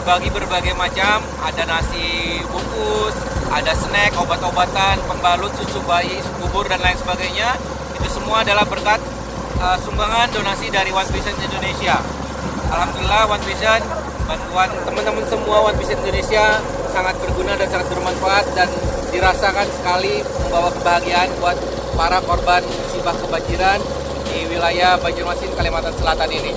dibagi berbagai macam, ada nasi bungkus, ada snack, obat-obatan, pembalut, susu bayi, susu bubur, dan lain sebagainya. Itu semua adalah berkat sumbangan donasi dari One Vision Indonesia. Alhamdulillah One Vision, bantuan teman-teman semua One Vision Indonesia sangat berguna dan sangat bermanfaat dan dirasakan sekali membawa kebahagiaan buat para korban musibah kebanjiran di wilayah Banjarmasin, Kalimantan Selatan ini.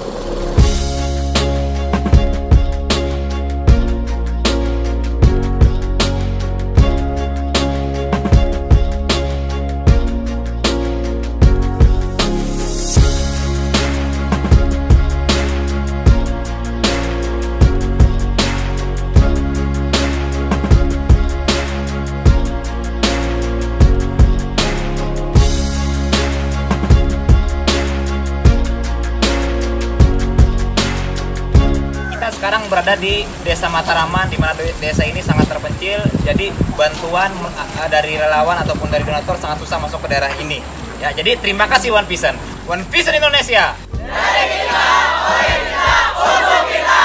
Sekarang berada di Desa Mataraman, di mana desa ini sangat terpencil. Jadi bantuan dari relawan ataupun dari donatur sangat susah masuk ke daerah ini. Ya, jadi terima kasih One Vision. One Vision Indonesia. Dari kita, oleh kita, untuk kita.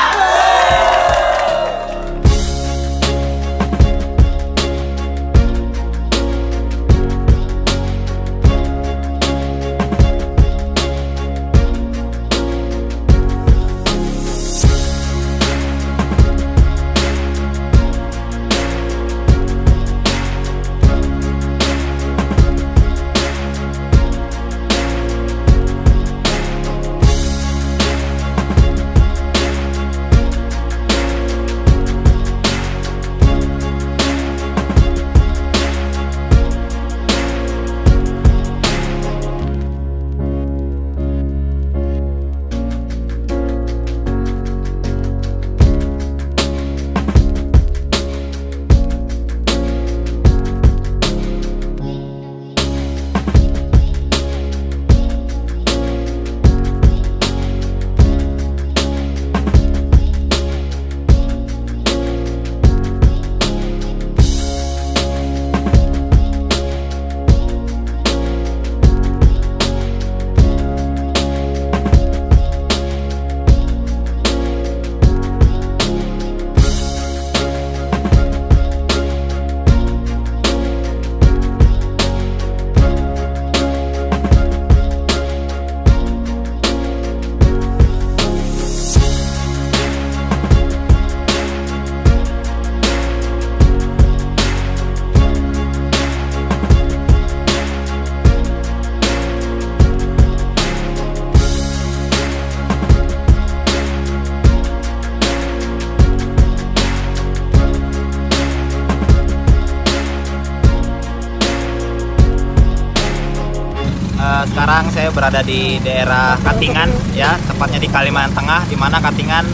Sekarang saya berada di daerah Katingan, ya, tepatnya di Kalimantan Tengah, di mana Katingan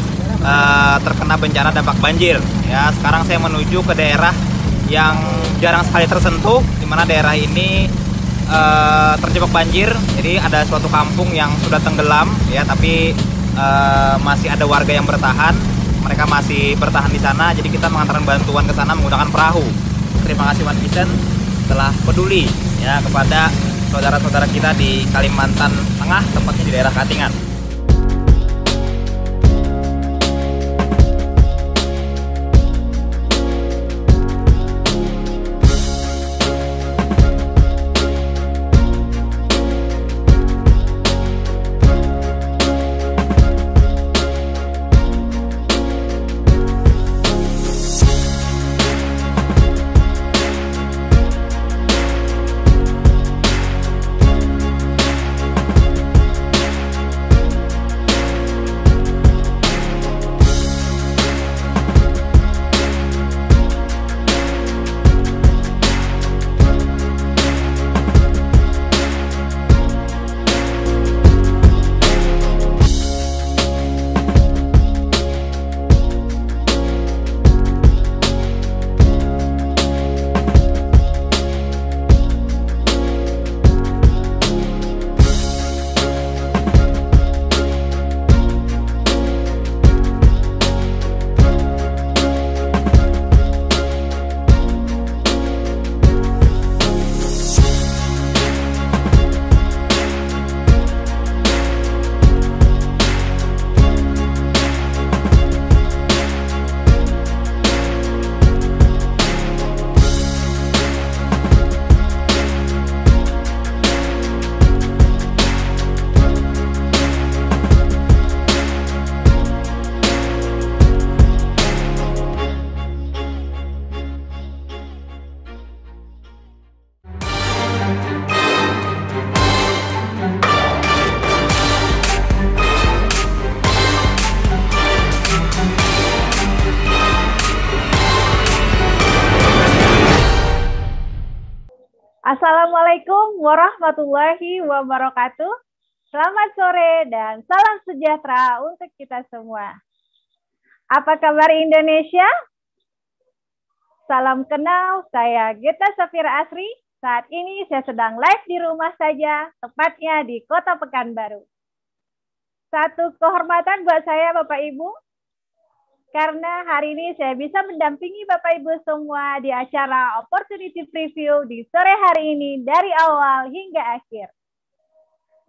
terkena bencana dampak banjir. Ya, sekarang saya menuju ke daerah yang jarang sekali tersentuh, di mana daerah ini terjebak banjir. Jadi ada suatu kampung yang sudah tenggelam, ya, tapi masih ada warga yang bertahan. Mereka masih bertahan di sana. Jadi kita mengantarkan bantuan ke sana menggunakan perahu. Terima kasih One Vision telah peduli, ya, kepada saudara-saudara kita di Kalimantan Tengah, tepatnya di daerah Katingan. Assalamualaikum warahmatullahi wabarakatuh. Selamat sore dan salam sejahtera untuk kita semua. Apa kabar Indonesia? Salam kenal, saya Gita Safira Asri. Saat ini saya sedang live di rumah saja, tepatnya di Kota Pekanbaru. Satu kehormatan buat saya Bapak Ibu, karena hari ini saya bisa mendampingi Bapak Ibu semua di acara Opportunity Preview di sore hari ini dari awal hingga akhir.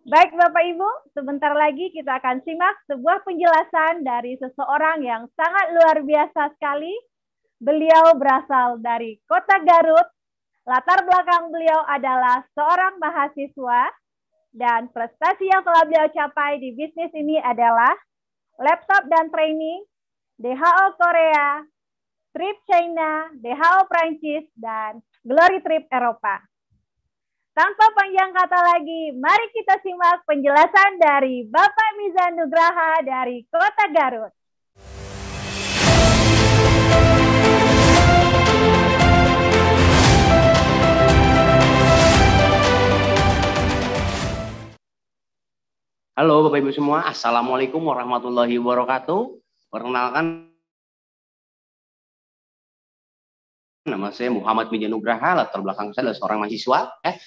Baik Bapak Ibu, sebentar lagi kita akan simak sebuah penjelasan dari seseorang yang sangat luar biasa sekali. Beliau berasal dari Kota Garut. Latar belakang beliau adalah seorang mahasiswa dan prestasi yang telah beliau capai di bisnis ini adalah laptop dan training, DHO Korea, Trip China, DHO Prancis, dan Glory Trip Eropa. Tanpa panjang kata lagi, mari kita simak penjelasan dari Bapak Mizan Nugraha dari Kota Garut. Halo Bapak Ibu semua, Assalamualaikum warahmatullahi wabarakatuh. Perkenalkan, nama saya Muhammad Mizan Nugraha, latar belakang saya adalah seorang mahasiswa.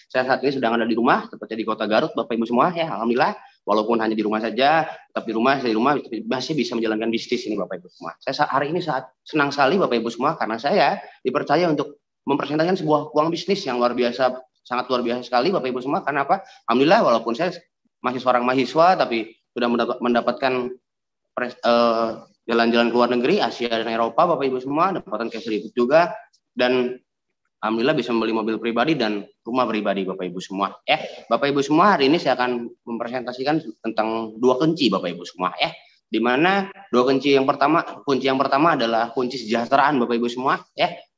Saya saat ini sedang ada di rumah, tepatnya di Kota Garut, Bapak Ibu semua. Alhamdulillah, walaupun hanya di rumah saja, tetap di rumah, saya di rumah masih bisa menjalankan bisnis ini, Bapak Ibu semua. Saya hari ini senang sekali, Bapak Ibu semua, karena saya dipercaya untuk mempresentasikan sebuah peluang bisnis yang luar biasa, sangat luar biasa sekali, Bapak Ibu semua. Karena apa? Alhamdulillah, walaupun saya masih seorang mahasiswa, tapi sudah mendapatkan jalan-jalan ke luar negeri, Asia dan Eropa, Bapak Ibu semua, dapatkan cash ribut juga, dan alhamdulillah bisa membeli mobil pribadi dan rumah pribadi, Bapak Ibu semua. Bapak Ibu semua, hari ini saya akan mempresentasikan tentang dua kunci, Bapak Ibu semua. Di mana dua kunci yang pertama adalah kunci kesejahteraan, Bapak Ibu semua.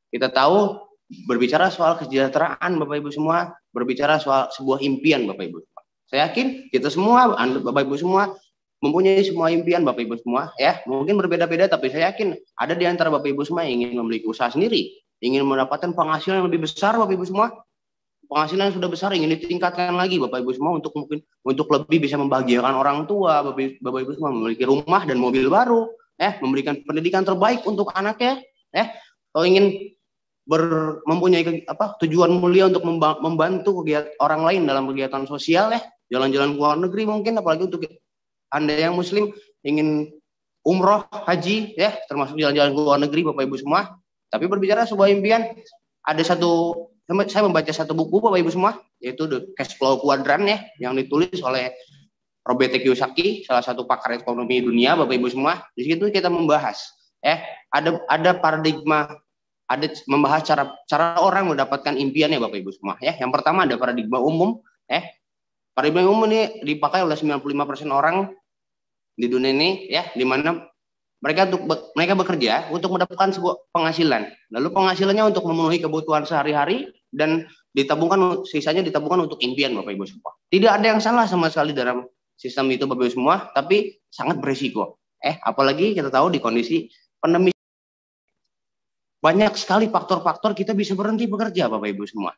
Kita tahu berbicara soal kesejahteraan, Bapak Ibu semua, berbicara soal sebuah impian, Bapak Ibu. Saya yakin kita semua, Bapak Ibu semua, mempunyai semua impian, Bapak Ibu semua. Mungkin berbeda-beda, tapi saya yakin ada di antara Bapak Ibu semua yang ingin memiliki usaha sendiri, ingin mendapatkan penghasilan yang lebih besar, Bapak Ibu semua. Penghasilan yang sudah besar ingin ditingkatkan lagi, Bapak Ibu semua, untuk lebih bisa membahagiakan orang tua, Bapak Ibu semua, memiliki rumah dan mobil baru, memberikan pendidikan terbaik untuk anaknya. Kalau ingin mempunyai tujuan mulia untuk membantu kegiatan orang lain dalam kegiatan sosial, jalan-jalan ke luar negeri mungkin, apalagi untuk Anda yang muslim ingin umroh, haji, termasuk jalan-jalan ke luar negeri, Bapak Ibu semua. Tapi berbicara sebuah impian, saya membaca satu buku, Bapak Ibu semua, yaitu The Cash Flow Quadrant, yang ditulis oleh Robert Kiyosaki, salah satu pakar ekonomi dunia, Bapak Ibu semua. Di situ kita membahas, ada paradigma, membahas cara orang mendapatkan impiannya, Bapak Ibu semua. Yang pertama ada paradigma umum. Paradigma umum ini dipakai oleh 95% orang di dunia ini, di mana mereka bekerja untuk mendapatkan sebuah penghasilan. Lalu penghasilannya untuk memenuhi kebutuhan sehari-hari dan sisanya ditabungkan untuk impian, Bapak Ibu semua. Tidak ada yang salah sama sekali dalam sistem itu, Bapak Ibu semua, tapi sangat berisiko. Apalagi kita tahu di kondisi pandemi, banyak sekali faktor-faktor kita bisa berhenti bekerja, Bapak Ibu semua.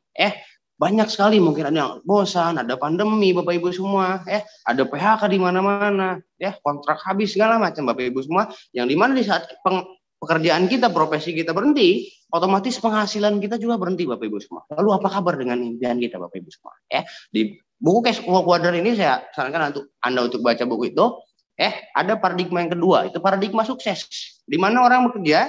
Banyak sekali, mungkin ada yang bosan, ada pandemi, Bapak Ibu semua, ada PHK di mana-mana, kontrak habis segala macam, Bapak Ibu semua, yang dimana di saat pekerjaan kita, profesi kita berhenti, otomatis penghasilan kita juga berhenti, Bapak Ibu semua. Lalu apa kabar dengan impian kita, Bapak Ibu semua? Di buku Cash Flow Quadrant ini saya sarankan untuk Anda untuk baca buku itu. Ada paradigma yang kedua, itu paradigma sukses, di mana orang bekerja,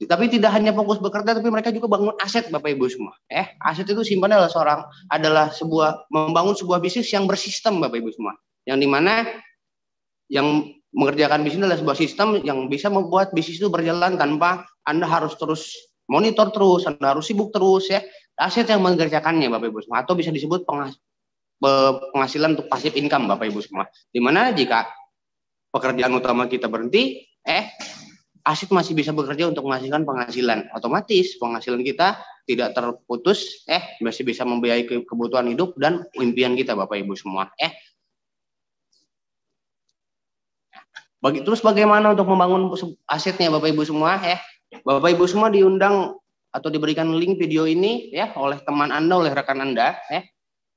tapi tidak hanya fokus bekerja, tapi mereka juga bangun aset, Bapak Ibu semua. Aset itu simpan adalah membangun sebuah bisnis yang bersistem, Bapak Ibu semua. Yang dimana yang mengerjakan bisnis adalah sebuah sistem yang bisa membuat bisnis itu berjalan tanpa Anda harus terus monitor terus, Anda harus sibuk terus, Aset yang mengerjakannya, Bapak Ibu semua, atau bisa disebut penghasilan untuk passive income, Bapak Ibu semua. Dimana jika pekerjaan utama kita berhenti, aset masih bisa bekerja untuk menghasilkan penghasilan. Otomatis penghasilan kita tidak terputus, masih bisa membiayai kebutuhan hidup dan impian kita, Bapak Ibu semua. Terus bagaimana untuk membangun asetnya, Bapak Ibu semua? Bapak Ibu semua diundang atau diberikan link video ini ya oleh teman Anda, oleh rekan Anda ya.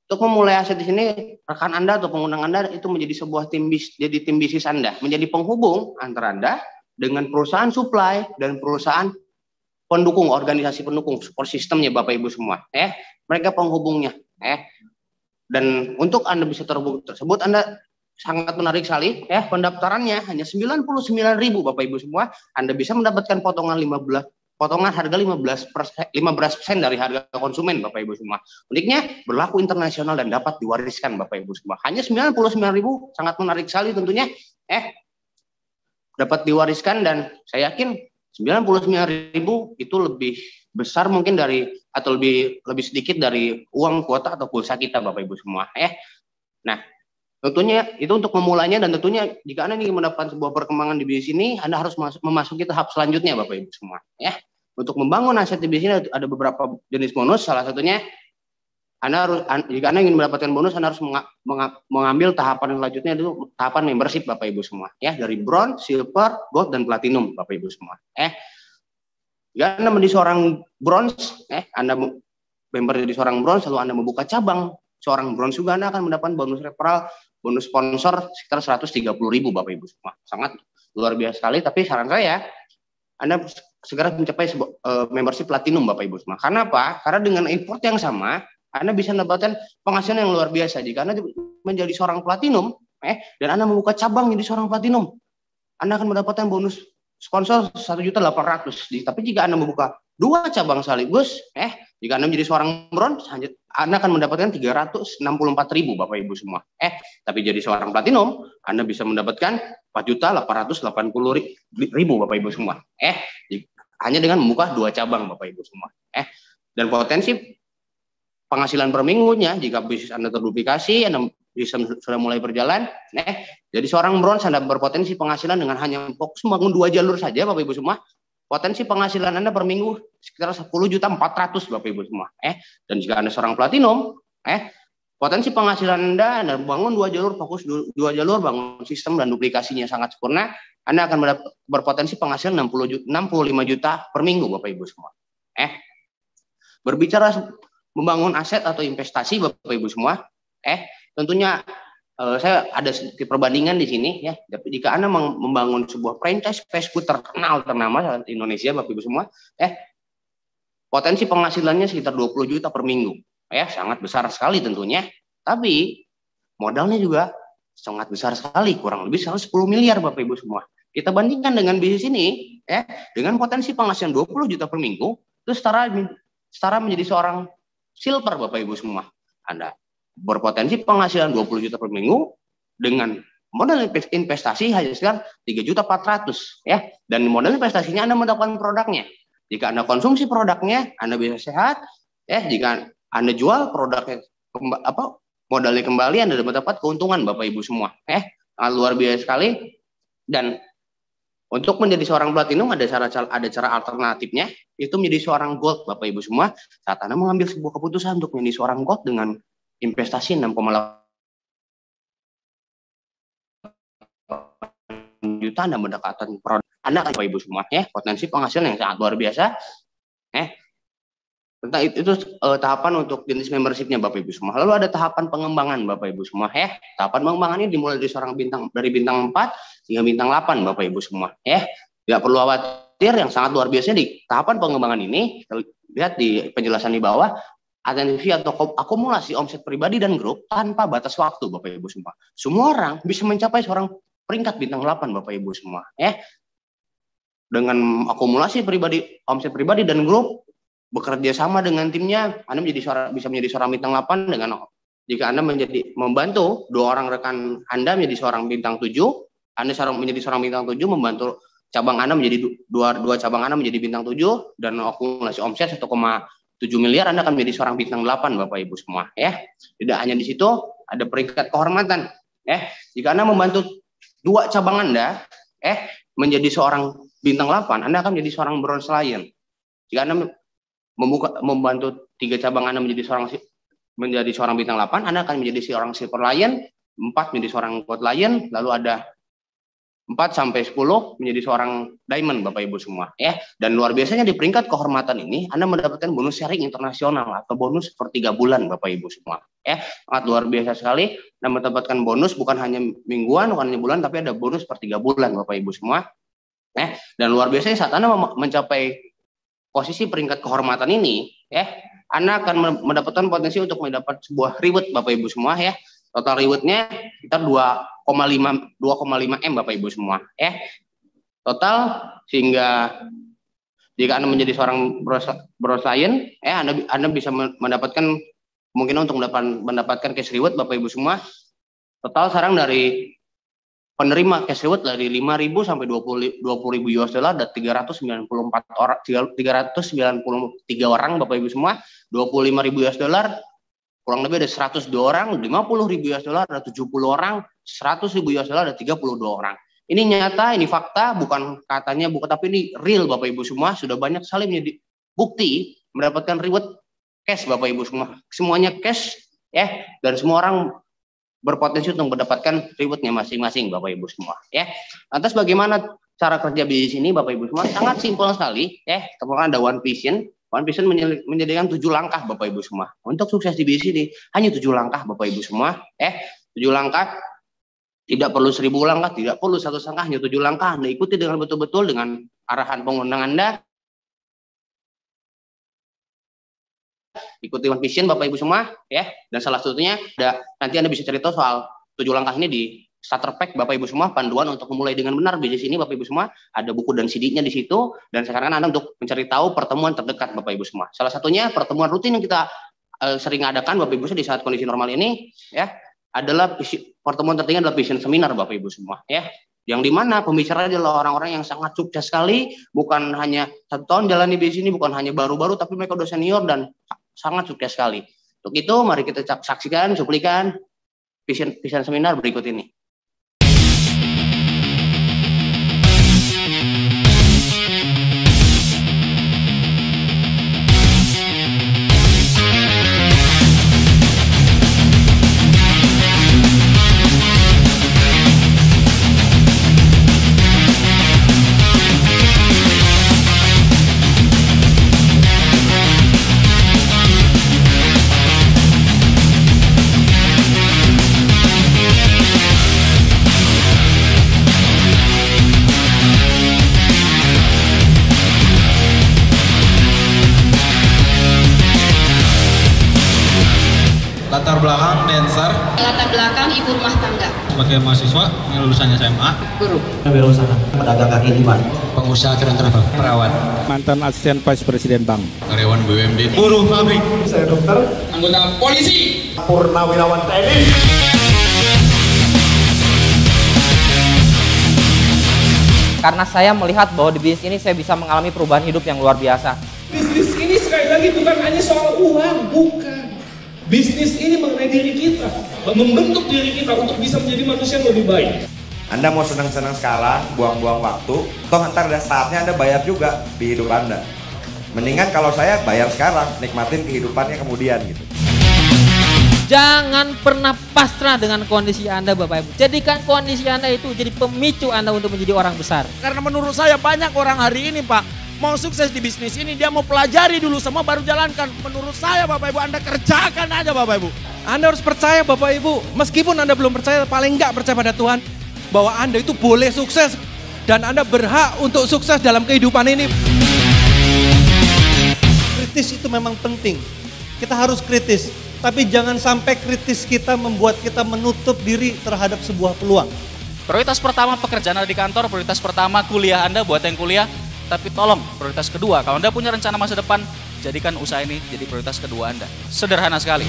Untuk memulai aset di sini, rekan Anda atau pengundang Anda itu menjadi sebuah tim bisnis Anda, menjadi penghubung antara Anda dengan perusahaan supply dan perusahaan pendukung, organisasi pendukung, support sistemnya Bapak Ibu semua. Mereka penghubungnya. Dan untuk Anda bisa terhubung tersebut, Anda sangat menarik sekali. Pendaftarannya hanya 99.000 Bapak Ibu semua. Anda bisa mendapatkan potongan harga 15% dari harga konsumen Bapak Ibu semua. Uniknya berlaku internasional dan dapat diwariskan Bapak Ibu semua. Hanya 99.000, sangat menarik sekali tentunya. Dapat diwariskan dan saya yakin 99.000 itu lebih besar mungkin dari atau lebih sedikit dari uang kuota atau pulsa kita Bapak Ibu semua. Nah, tentunya itu untuk memulainya dan tentunya jika Anda ingin mendapatkan sebuah perkembangan di bisnis ini, Anda harus memasuki tahap selanjutnya Bapak Ibu semua. Untuk membangun aset di bisnis ini ada beberapa jenis bonus, salah satunya jika Anda ingin mendapatkan bonus, Anda harus mengambil tahapan selanjutnya itu tahapan membership Bapak Ibu semua. Dari bronze, silver, gold, dan platinum Bapak Ibu semua. Jika Anda menjadi seorang bronze, Anda member jadi seorang bronze, lalu Anda membuka cabang seorang bronze juga, Anda akan mendapatkan bonus referral, bonus sponsor sekitar 130.000 Bapak Ibu semua. Sangat luar biasa sekali, tapi saran saya, Anda segera mencapai membership platinum Bapak Ibu semua. Karena apa? Karena dengan import yang sama, Anda bisa mendapatkan penghasilan yang luar biasa. Jika Anda menjadi seorang platinum, dan Anda membuka cabang menjadi seorang platinum, Anda akan mendapatkan bonus sponsor 1.800.000. Tapi jika Anda membuka 2 cabang sekaligus, jika Anda menjadi seorang bronze, Anda akan mendapatkan 364.000 Bapak Ibu semua. Tapi jadi seorang platinum, Anda bisa mendapatkan 4.880.000 Bapak Ibu semua. Hanya dengan membuka 2 cabang Bapak Ibu semua. Dan potensi penghasilan per minggunya, jika bisnis Anda terduplikasi, Anda bisa sudah mulai berjalan, jadi seorang bronze Anda berpotensi penghasilan dengan hanya fokus membangun 2 jalur saja Bapak Ibu semua. Potensi penghasilan Anda per minggu sekitar 10.400.000 Bapak Ibu semua. Dan jika Anda seorang platinum, potensi penghasilan Anda bangun 2 jalur, fokus 2 jalur, bangun sistem dan duplikasinya sangat sempurna, Anda akan berpotensi penghasilan 65 juta per minggu Bapak Ibu semua. Berbicara membangun aset atau investasi Bapak Ibu semua, tentunya saya ada sedikit perbandingan di sini ya. Jika Anda membangun sebuah franchise fast food ternama di Indonesia Bapak Ibu semua, potensi penghasilannya sekitar 20 juta per minggu. Sangat besar sekali tentunya. Tapi modalnya juga sangat besar sekali, kurang lebih 10 miliar Bapak Ibu semua. Kita bandingkan dengan bisnis ini, dengan potensi penghasilan 20 juta per minggu, itu setara menjadi seorang silver Bapak Ibu semua. Anda berpotensi penghasilan 20 juta per minggu dengan modal investasi hanya sekitar 3.400.000 ya. Dan modal investasinya Anda mendapatkan produknya. Jika Anda konsumsi produknya, Anda bisa sehat. Jika Anda jual produknya modalnya kembali, Anda mendapat keuntungan Bapak Ibu semua. Luar biasa sekali. Dan untuk menjadi seorang platinum ada cara alternatifnya, itu menjadi seorang gold Bapak Ibu semua. Saat Anda mengambil sebuah keputusan untuk menjadi seorang gold dengan investasi 6,8 juta, Anda mendapatkan produk Anda Bapak Ibu semua potensi penghasilan yang sangat luar biasa. Tentang itu tahapan untuk jenis membershipnya Bapak Ibu semua. Lalu ada tahapan pengembangan Bapak Ibu semua Tahapan pengembangan ini dimulai dari bintang 4 hingga bintang 8 Bapak Ibu semua Tidak perlu khawatir, yang sangat luar biasa di tahapan pengembangan ini, lihat di penjelasan di bawah, identifi atau akumulasi omset pribadi dan grup tanpa batas waktu Bapak Ibu semua. Semua orang bisa mencapai seorang peringkat bintang 8 Bapak Ibu semua Dengan akumulasi omset pribadi dan grup, bekerja sama dengan timnya, Anda bisa menjadi seorang bintang 8 jika Anda membantu 2 orang rekan Anda menjadi seorang bintang 7, Anda menjadi seorang bintang 7, membantu cabang Anda menjadi 2 cabang Anda menjadi bintang 7, dan akumulasi omset 1,7 miliar, Anda akan menjadi seorang bintang 8 Bapak Ibu semua Tidak hanya di situ, ada peringkat kehormatan. Jika Anda membantu 2 cabang Anda menjadi seorang bintang 8, Anda akan menjadi seorang bronze lion. Jika Anda membantu 3 cabang Anda menjadi seorang bintang 8, Anda akan menjadi seorang silver lion, 4 menjadi seorang gold lion, lalu ada sampai 10 menjadi seorang diamond Bapak Ibu semua ya. Dan luar biasanya di peringkat kehormatan ini Anda mendapatkan bonus sharing internasional atau bonus per 3 bulan Bapak Ibu semua ya. Sangat luar biasa sekali Anda mendapatkan bonus bukan hanya mingguan, bukan hanya bulan, tapi ada bonus per 3 bulan Bapak Ibu semua. Dan luar biasanya saat Anda mencapai posisi peringkat kehormatan ini ya, Anda akan mendapatkan potensi untuk mendapat sebuah reward Bapak Ibu semua ya. Total rewardnya kita 2,5 M Bapak Ibu semua ya. Total, sehingga jika Anda menjadi seorang broslion ya, Anda bisa mendapatkan kemungkinan untuk mendapatkan cash reward Bapak Ibu semua. Total sekarang dari penerima cash reward dari 5.000 sampai 20.000 US dollar dan 393 orang Bapak Ibu semua, 25.000 US dollar, kurang lebih ada 102 orang, 50.000 US dollar ada 70 orang, 100.000 US dollar ada 32 orang. Ini nyata, ini fakta, bukan katanya, bukan, tapi ini real Bapak Ibu semua. Sudah banyak sekali menjadi bukti mendapatkan reward cash Bapak Ibu semua. Semuanya cash ya, dan semua orang berpotensi untuk mendapatkan rewardnya masing-masing Bapak Ibu semua ya. Lantas bagaimana cara kerja bisnis ini Bapak Ibu semua? Sangat simpel sekali ya. Teman-teman ada One Vision. One Vision menyediakan 7 langkah Bapak Ibu semua. Untuk sukses di bisnis ini hanya 7 langkah Bapak Ibu semua. 7 langkah, tidak perlu 1000 langkah, tidak perlu 100 langkah, hanya 7 langkah. Anda ikuti dengan betul-betul dengan arahan pengundang Anda. Ikuti One Vision Bapak Ibu semua ya. Dan salah satunya nanti Anda bisa cerita soal 7 langkah ini di starter pack Bapak Ibu semua, panduan untuk memulai dengan benar bisnis ini Bapak Ibu semua. Ada buku dan CD-nya di situ, dan sekarang Anda untuk mencari tahu pertemuan terdekat Bapak Ibu semua. Salah satunya pertemuan rutin yang kita sering adakan Bapak Ibu di saat kondisi normal ini ya, adalah pertemuan tertinggi adalah Vision Seminar Bapak Ibu semua ya. Yang dimana pembicara adalah orang-orang yang sangat sukses sekali, bukan hanya 1 tahun jalan di bisnis ini, bukan hanya baru-baru, tapi mereka udah senior dan sangat sukses sekali. Untuk itu mari kita saksikan cuplikan Vision Seminar berikut ini. Latar belakang dancer. Latar belakang ibu rumah tangga. Sebagai mahasiswa yang lulusannya SMA. Guru. Wirausaha. Pedagang kaki lima. Pengusaha keren travel. Perawat. Mantan asisten vice presiden bank. Karyawan BUMD. Buruh pabrik. Saya dokter. Anggota polisi. Purnawirawan TNI. Karena saya melihat bahwa di bisnis ini saya bisa mengalami perubahan hidup yang luar biasa. Bisnis ini sekali lagi bukan hanya soal uang, bukan. Bisnis ini mengenai diri kita, membentuk diri kita untuk bisa menjadi manusia yang lebih baik. Anda mau senang-senang sekarang, buang-buang waktu, toh ntar ada saatnya Anda bayar juga di hidup Anda. Mendingan kalau saya bayar sekarang, nikmatin kehidupannya kemudian gitu. Jangan pernah pasrah dengan kondisi Anda Bapak Ibu. Jadikan kondisi Anda itu jadi pemicu Anda untuk menjadi orang besar. Karena menurut saya banyak orang hari ini Pak, mau sukses di bisnis ini, dia mau pelajari dulu semua baru jalankan. Menurut saya Bapak Ibu, Anda kerjakan aja Bapak Ibu. Anda harus percaya Bapak Ibu, meskipun Anda belum percaya, paling enggak percaya pada Tuhan, bahwa Anda itu boleh sukses, dan Anda berhak untuk sukses dalam kehidupan ini. Kritis itu memang penting, kita harus kritis, tapi jangan sampai kritis kita membuat kita menutup diri terhadap sebuah peluang. Prioritas pertama pekerjaan Anda di kantor, prioritas pertama kuliah Anda buat yang kuliah. Tapi tolong, prioritas kedua, kalau Anda punya rencana masa depan, jadikan usaha ini jadi prioritas kedua Anda. Sederhana sekali.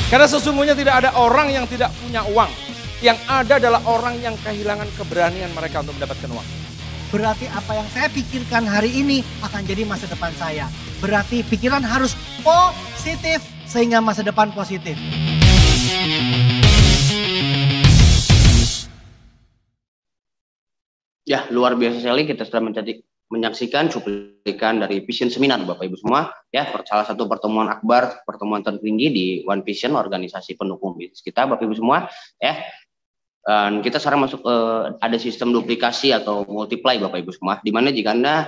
Karena sesungguhnya tidak ada orang yang tidak punya uang. Yang ada adalah orang yang kehilangan keberanian mereka untuk mendapatkan uang. Berarti apa yang saya pikirkan hari ini akan jadi masa depan saya. Berarti pikiran harus positif sehingga masa depan positif. Ya, luar biasa sekali kita sudah menyaksikan cuplikan dari Vision Seminar Bapak Ibu semua. Ya, salah satu pertemuan akbar, pertemuan tertinggi di One Vision, organisasi pendukung bisnis kita Bapak Ibu semua. Ya, Dan kita sekarang masuk ada sistem duplikasi atau multiply Bapak Ibu semua, di mana jika Anda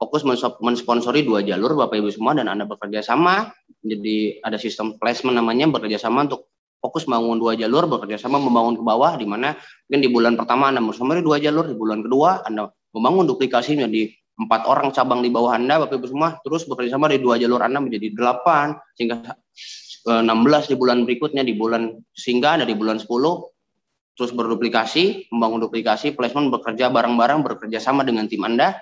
fokus mensponsori 2 jalur Bapak Ibu semua dan Anda bekerja sama, jadi ada sistem placement namanya, bekerja sama untuk fokus membangun 2 jalur, bekerja sama membangun ke bawah, di mana mungkin di bulan pertama Anda mensponsori 2 jalur, di bulan kedua Anda membangun duplikasi menjadi 4 orang cabang di bawah Anda Bapak Ibu semua, terus bekerja sama di 2 jalur Anda menjadi 8 sehingga 16 di bulan berikutnya, di bulan sehingga ada di bulan 10 terus berduplikasi, membangun duplikasi, placement, bekerja bareng-bareng, bekerja sama dengan tim Anda,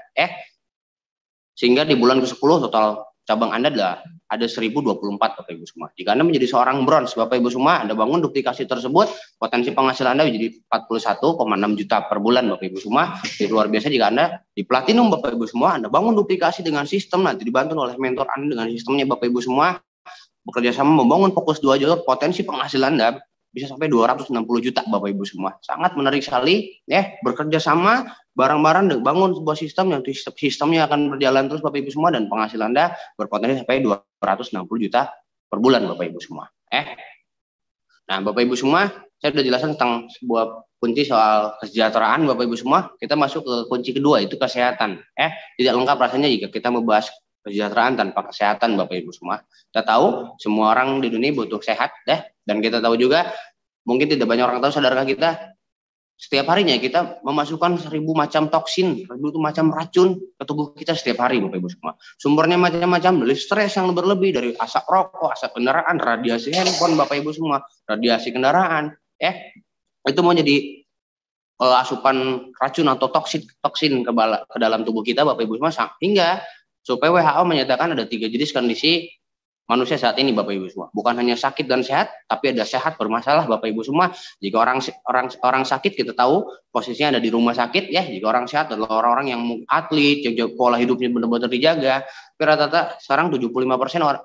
sehingga di bulan ke-10 total cabang Anda ada 1024 Bapak Ibu semua. Jika Anda menjadi seorang bronze Bapak Ibu semua, Anda bangun duplikasi tersebut, potensi penghasilan Anda menjadi 41,6 juta per bulan Bapak Ibu semua. Jadi luar biasa jika Anda di platinum Bapak Ibu semua, Anda bangun duplikasi dengan sistem, nanti dibantu oleh mentor Anda dengan sistemnya Bapak Ibu semua, bekerja sama membangun fokus 2 jalur, potensi penghasilan Anda bisa sampai 260 juta Bapak Ibu semua. Sangat menarik sekali ya, bekerja sama bareng-bareng bangun sebuah sistem yang sistemnya akan berjalan terus Bapak Ibu semua, dan penghasilan Anda berpotensi sampai 260 juta per bulan Bapak Ibu semua. Nah, Bapak Ibu semua, saya sudah jelaskan tentang sebuah kunci soal kesejahteraan Bapak Ibu semua. Kita masuk ke kunci kedua, itu kesehatan. Tidak lengkap rasanya jika kita membahas kesejahteraan tanpa kesehatan Bapak Ibu semua. Kita tahu semua orang di dunia butuh sehat dan kita tahu juga mungkin tidak banyak orang tahu, sadarkah kita setiap harinya kita memasukkan 1000 macam toksin, 1000 macam racun ke tubuh kita setiap hari Bapak Ibu semua. Sumbernya macam-macam, dari stres yang berlebih, dari asap rokok, asap kendaraan, radiasi handphone Bapak Ibu semua, radiasi kendaraan, itu mau jadi asupan racun atau toksin ke dalam tubuh kita Bapak Ibu semua, hingga supaya WHO menyatakan ada 3 jenis kondisi manusia saat ini Bapak Ibu semua. Bukan hanya sakit dan sehat, tapi ada sehat bermasalah Bapak Ibu semua. Jika orang sakit, kita tahu posisinya ada di rumah sakit ya. Jika orang sehat adalah orang-orang yang atlet, yang pola hidupnya benar-benar dijaga. Tapi rata-rata sekarang 75%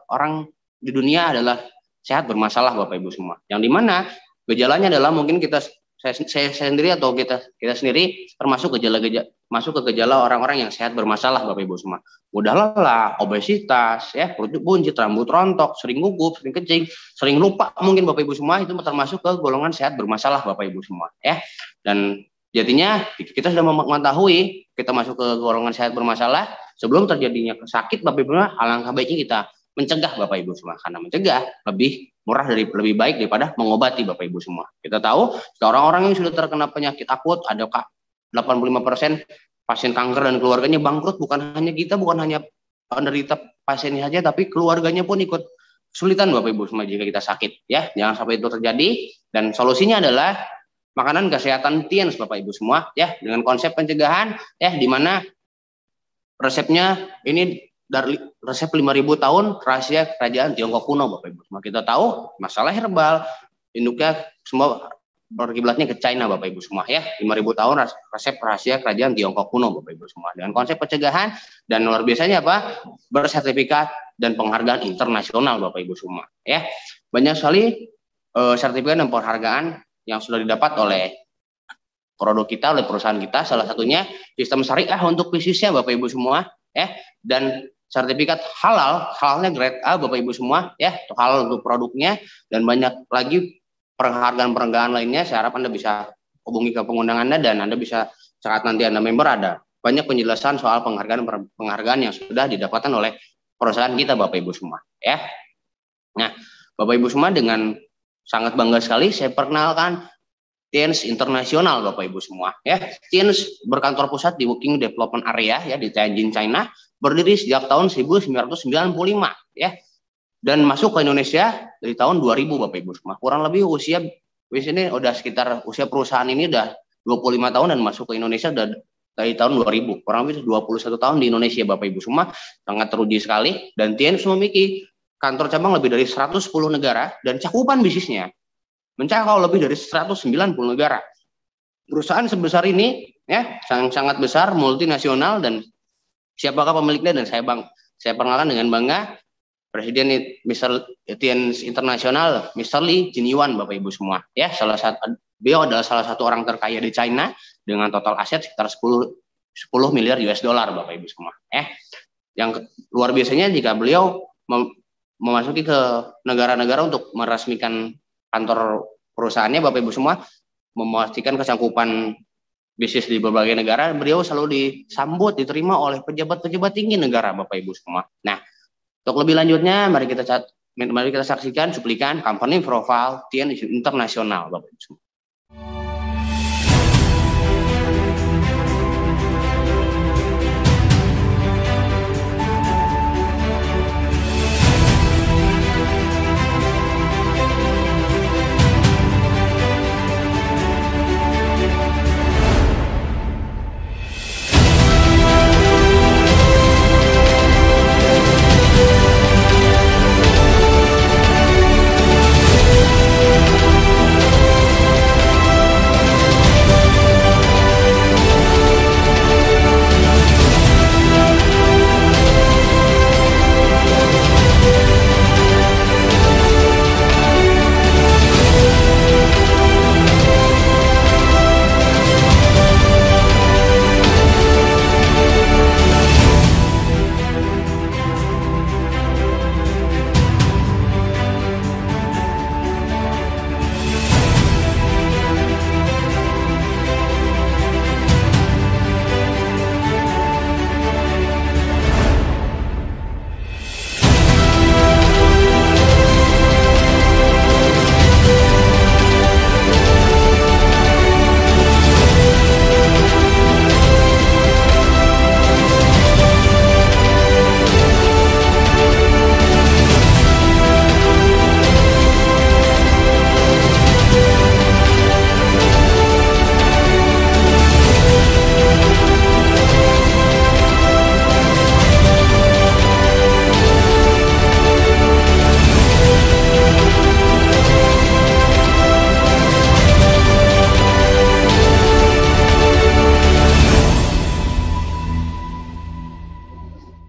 orang di dunia adalah sehat bermasalah Bapak Ibu semua. Yang dimana gejalanya adalah mungkin saya sendiri atau kita sendiri termasuk masuk ke gejala orang-orang yang sehat bermasalah Bapak Ibu semua. Mudah lelah, obesitas, perut buncit, rambut rontok, sering gugup, sering kencing, sering lupa mungkin Bapak Ibu semua, itu termasuk ke golongan sehat bermasalah Bapak Ibu semua ya. Dan jadinya kita sudah mengetahui kita masuk ke golongan sehat bermasalah, sebelum terjadinya sakit Bapak Ibu semua, alangkah baiknya kita mencegah Bapak Ibu semua, karena mencegah lebih murah lebih baik daripada mengobati Bapak Ibu semua. Kita tahu orang-orang yang sudah terkena penyakit akut, ada 85% pasien kanker dan keluarganya bangkrut, bukan hanya kita, bukan hanya penderita pasiennya saja, tapi keluarganya pun ikut kesulitan Bapak Ibu semua jika kita sakit ya. Jangan sampai itu terjadi, dan solusinya adalah makanan kesehatan TIENS Bapak Ibu semua ya, dengan konsep pencegahan ya, di mana resepnya ini dari resep 5.000 tahun rahasia kerajaan Tiongkok kuno Bapak Ibu semua. Kita tahu masalah herbal induknya semua berkiblatnya ke China Bapak Ibu semua ya. 5.000 tahun resep rahasia kerajaan Tiongkok kuno Bapak Ibu semua, dengan konsep pencegahan, dan luar biasanya apa, bersertifikat dan penghargaan internasional Bapak Ibu semua ya. Banyak sekali sertifikat dan penghargaan yang sudah didapat oleh produk kita, oleh perusahaan kita. Salah satunya sistem syariah untuk bisnisnya Bapak Ibu semua ya, dan sertifikat halalnya grade A Bapak Ibu semua ya, halal untuk produknya, dan banyak lagi penghargaan lainnya. Saya harap Anda bisa hubungi ke pengundang Anda, dan Anda bisa saat nanti Anda member ada banyak penjelasan soal penghargaan yang sudah didapatkan oleh perusahaan kita Bapak Ibu semua ya. Nah, Bapak Ibu semua, dengan sangat bangga sekali saya perkenalkan TIENS Internasional Bapak Ibu semua ya. TIENS berkantor pusat di Working Development Area ya, di Tianjin, China, berdiri sejak tahun 1995 ya, dan masuk ke Indonesia dari tahun 2000 Bapak Ibu semua. Kurang lebih usia ini udah sekitar, usia perusahaan ini udah 25 tahun, dan masuk ke Indonesia udah dari tahun 2000. Kurang lebih 21 tahun di Indonesia Bapak Ibu semua. Sangat teruji sekali, dan TIENS memiliki kantor cabang lebih dari 110 negara, dan cakupan bisnisnya mencakup lebih dari 190 negara. Perusahaan sebesar ini ya, sangat besar, multinasional, dan siapakah pemiliknya? Dan saya perkenalkan dengan bangga Presiden Mr. TIENS Internasional, Mr. Li Jinyuan Bapak Ibu semua ya. Beliau adalah salah satu orang terkaya di China dengan total aset sekitar 10 miliar US dollar Bapak Ibu semua ya. Yang luar biasanya jika beliau memasuki ke negara-negara untuk meresmikan kantor perusahaannya Bapak Ibu semua, memastikan kesanggupan bisnis di berbagai negara, beliau selalu disambut, diterima oleh pejabat-pejabat tinggi negara, Bapak Ibu semua. Nah, untuk lebih lanjutnya, mari kita saksikan cuplikan company profile TN Internasional, Bapak Ibu semua.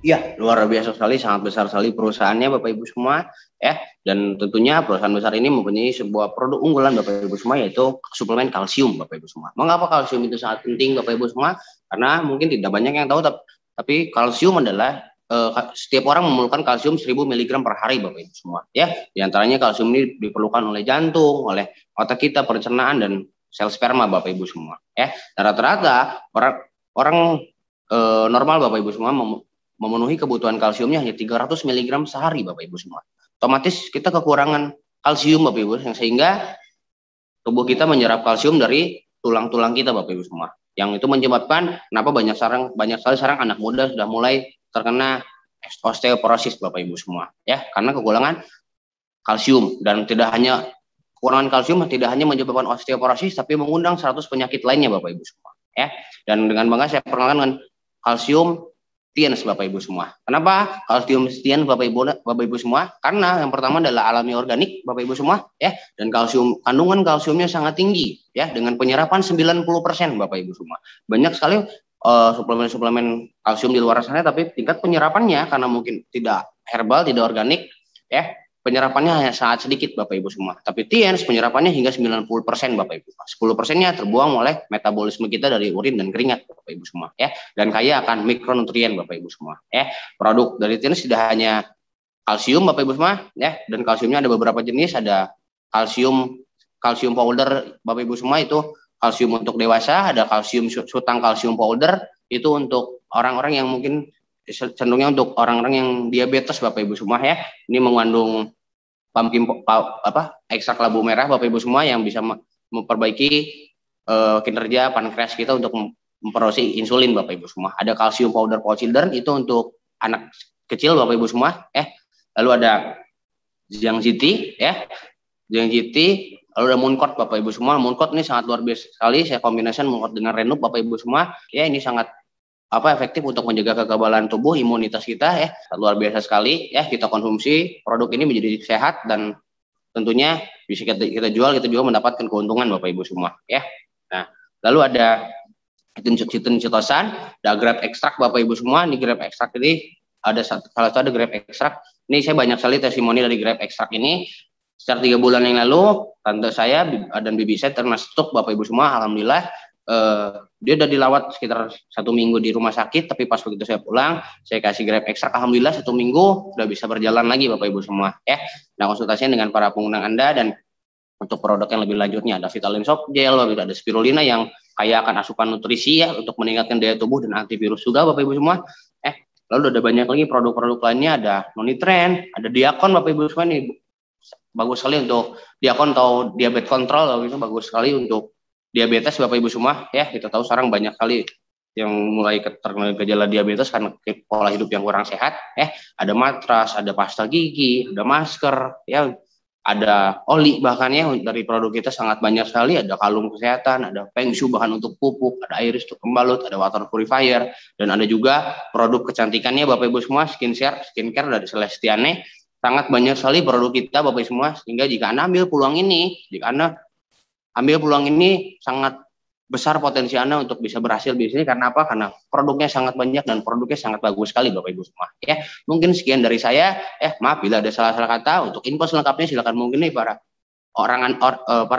Iya, luar biasa sekali, sangat besar sekali perusahaannya Bapak Ibu semua ya. Dan tentunya perusahaan besar ini mempunyai sebuah produk unggulan Bapak Ibu semua, yaitu suplemen kalsium Bapak Ibu semua. Mengapa kalsium itu sangat penting Bapak Ibu semua? Karena mungkin tidak banyak yang tahu, tapi kalsium adalah setiap orang memerlukan kalsium 1000 mg per hari Bapak Ibu semua ya. Di antaranya kalsium ini diperlukan oleh jantung, oleh otak kita, pencernaan, dan sel sperma Bapak Ibu semua ya. Dan rata-rata orang normal Bapak Ibu semua memenuhi kebutuhan kalsiumnya hanya 300 mg sehari Bapak Ibu semua. Otomatis kita kekurangan kalsium Bapak Ibu, sehingga tubuh kita menyerap kalsium dari tulang-tulang kita Bapak Ibu semua. Yang itu menyebabkan kenapa banyak sekali sekarang anak muda sudah mulai terkena osteoporosis Bapak Ibu semua ya, karena kekurangan kalsium. Dan kekurangan kalsium tidak hanya menyebabkan osteoporosis, tapi mengundang 100 penyakit lainnya Bapak Ibu semua ya. Dan dengan bangga saya perkenalkan dengan kalsium TIENS Bapak Ibu semua. Kenapa kalsium TIENS Bapak Ibu semua? Karena yang pertama adalah alami organik Bapak Ibu semua ya, dan kandungan kalsiumnya sangat tinggi ya, dengan penyerapan 90% Bapak Ibu semua. Banyak sekali suplemen kalsium di luar sana, tapi tingkat penyerapannya karena mungkin tidak herbal, tidak organik ya, penyerapannya hanya sangat sedikit Bapak Ibu semua. Tapi TIENS penyerapannya hingga 90% Bapak Ibu. 10%-nya terbuang oleh metabolisme kita dari urin dan keringat Bapak Ibu semua ya. Dan kaya akan mikronutrien Bapak Ibu semua ya. Produk dari TIENS tidak hanya kalsium Bapak Ibu semua ya, dan kalsiumnya ada beberapa jenis, ada kalsium powder Bapak Ibu semua, itu kalsium untuk dewasa, ada kalsium sutang kalsium powder, itu untuk orang-orang yang mungkin cenderungnya untuk orang-orang yang diabetes Bapak Ibu semua ya. Ini mengandung ekstrak labu merah Bapak Ibu semua, yang bisa memperbaiki kinerja pankreas kita untuk memproduksi insulin Bapak Ibu semua. Ada kalsium powder for children, itu untuk anak kecil Bapak Ibu semua ya. Lalu ada Zhangziti ya, Zhangziti. Lalu ada Mooncott Bapak Ibu semua. Mooncott ini sangat luar biasa sekali, saya kombinasi Mooncott dengan Renup Bapak Ibu semua ya. Ini sangat efektif untuk menjaga kekebalan tubuh, imunitas kita ya, luar biasa sekali ya. Kita konsumsi produk ini menjadi sehat, dan tentunya bisa kita jual, kita juga mendapatkan keuntungan Bapak Ibu semua ya. Nah, lalu ada citosan, ada grape ekstrak Bapak Ibu semua. Ini grape ekstrak ini ada salah satu ada grape ekstrak. Ini saya banyak sekali testimoni dari grape ekstrak ini. Sekitar 3 bulan yang lalu, tante saya dan bibi saya terkena stroke Bapak Ibu semua. Alhamdulillah dia udah dilawat sekitar 1 minggu di rumah sakit, tapi pas begitu saya pulang, saya kasih grape ekstrak, alhamdulillah 1 minggu udah bisa berjalan lagi Bapak Ibu semua ya. Nah, konsultasinya dengan para pengguna Anda, dan Untuk produk yang lebih lanjutnya ada Vitamin Soft Gel, ada spirulina yang kaya akan asupan nutrisi ya untuk meningkatkan daya tubuh dan antivirus juga Bapak Ibu semua. Lalu ada banyak lagi produk-produk lainnya, ada Nonitren, ada Diakon Bapak Ibu semua nih. Bagus sekali untuk Diakon atau diabetes kontrol, itu bagus sekali untuk diabetes Bapak Ibu semua ya. Kita tahu sekarang banyak kali yang mulai terkena gejala diabetes karena pola hidup yang kurang sehat. Ada matras, ada pasta gigi, ada masker, ya, ada oli bahkan ya dari produk kita sangat banyak sekali. Ada kalung kesehatan, ada Feng Shui bahan untuk pupuk, ada iris untuk pembalut, ada water purifier, dan ada juga produk kecantikannya Bapak Ibu semua, skincare dari Celestiane. Sangat banyak sekali produk kita Bapak Ibu semua, sehingga jika Anda ambil peluang ini, sangat besar potensi Anda untuk bisa berhasil di sini. Karena apa? Karena produknya sangat banyak dan produknya sangat bagus sekali Bapak Ibu semua. Ya, mungkin sekian dari saya. Maaf bila ada salah-salah kata. Untuk info selengkapnya silakan mungkin nih para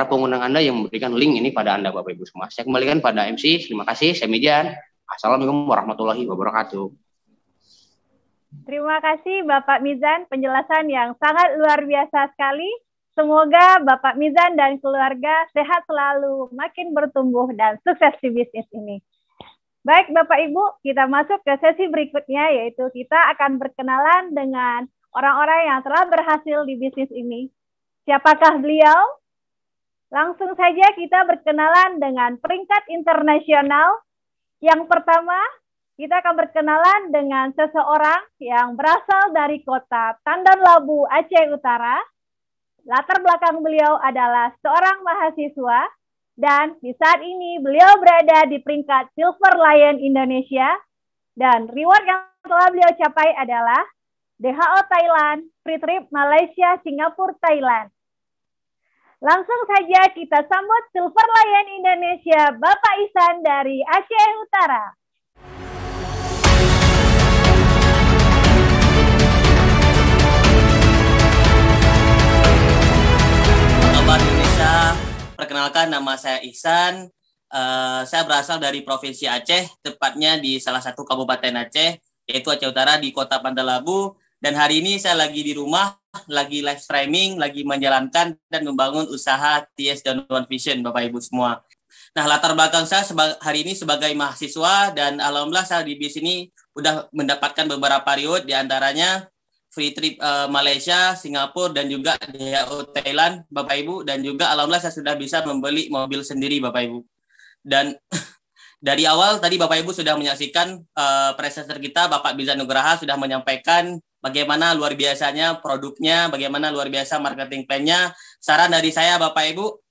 pengundang Anda yang memberikan link ini pada Anda Bapak Ibu semua. Saya kembalikan pada MC. Terima kasih. Saya Mijan. Assalamualaikum warahmatullahi wabarakatuh. Terima kasih Bapak Mizan, penjelasan yang sangat luar biasa sekali. Semoga Bapak Mizan dan keluarga sehat selalu, makin bertumbuh dan sukses di bisnis ini. Baik Bapak Ibu, kita masuk ke sesi berikutnya, yaitu kita akan berkenalan dengan orang-orang yang telah berhasil di bisnis ini. Siapakah beliau? Langsung saja kita berkenalan dengan peringkat internasional. Yang pertama, kita akan berkenalan dengan seseorang yang berasal dari kota Tandan Labu, Aceh Utara. Latar belakang beliau adalah seorang mahasiswa dan di saat ini beliau berada di peringkat Silver Lion Indonesia dan reward yang telah beliau capai adalah DHO Thailand, Free Trip Malaysia, Singapura, Thailand. Langsung saja kita sambut Silver Lion Indonesia, Bapak Ihsan dari Aceh Utara. Kabar Indonesia, perkenalkan nama saya Ihsan. Saya berasal dari Provinsi Aceh, tepatnya di salah satu kabupaten Aceh, yaitu Aceh Utara di Kota Tandan Labu. Dan hari ini saya lagi di rumah, lagi live streaming, lagi menjalankan dan membangun usaha TS dan One Vision, Bapak Ibu semua. Nah, latar belakang saya hari ini sebagai mahasiswa dan alhamdulillah saya di bis ini udah mendapatkan beberapa reward, diantaranya Free Trip Malaysia, Singapura, dan juga DHO Thailand, Bapak Ibu. Dan juga alhamdulillah saya sudah bisa membeli mobil sendiri, Bapak Ibu. Dan dari awal tadi Bapak Ibu sudah menyaksikan presenter kita, Bapak Bizan Nugraha, sudah menyampaikan bagaimana luar biasanya produknya, bagaimana luar biasa marketing plan-nya. Saran dari saya, Bapak Ibu,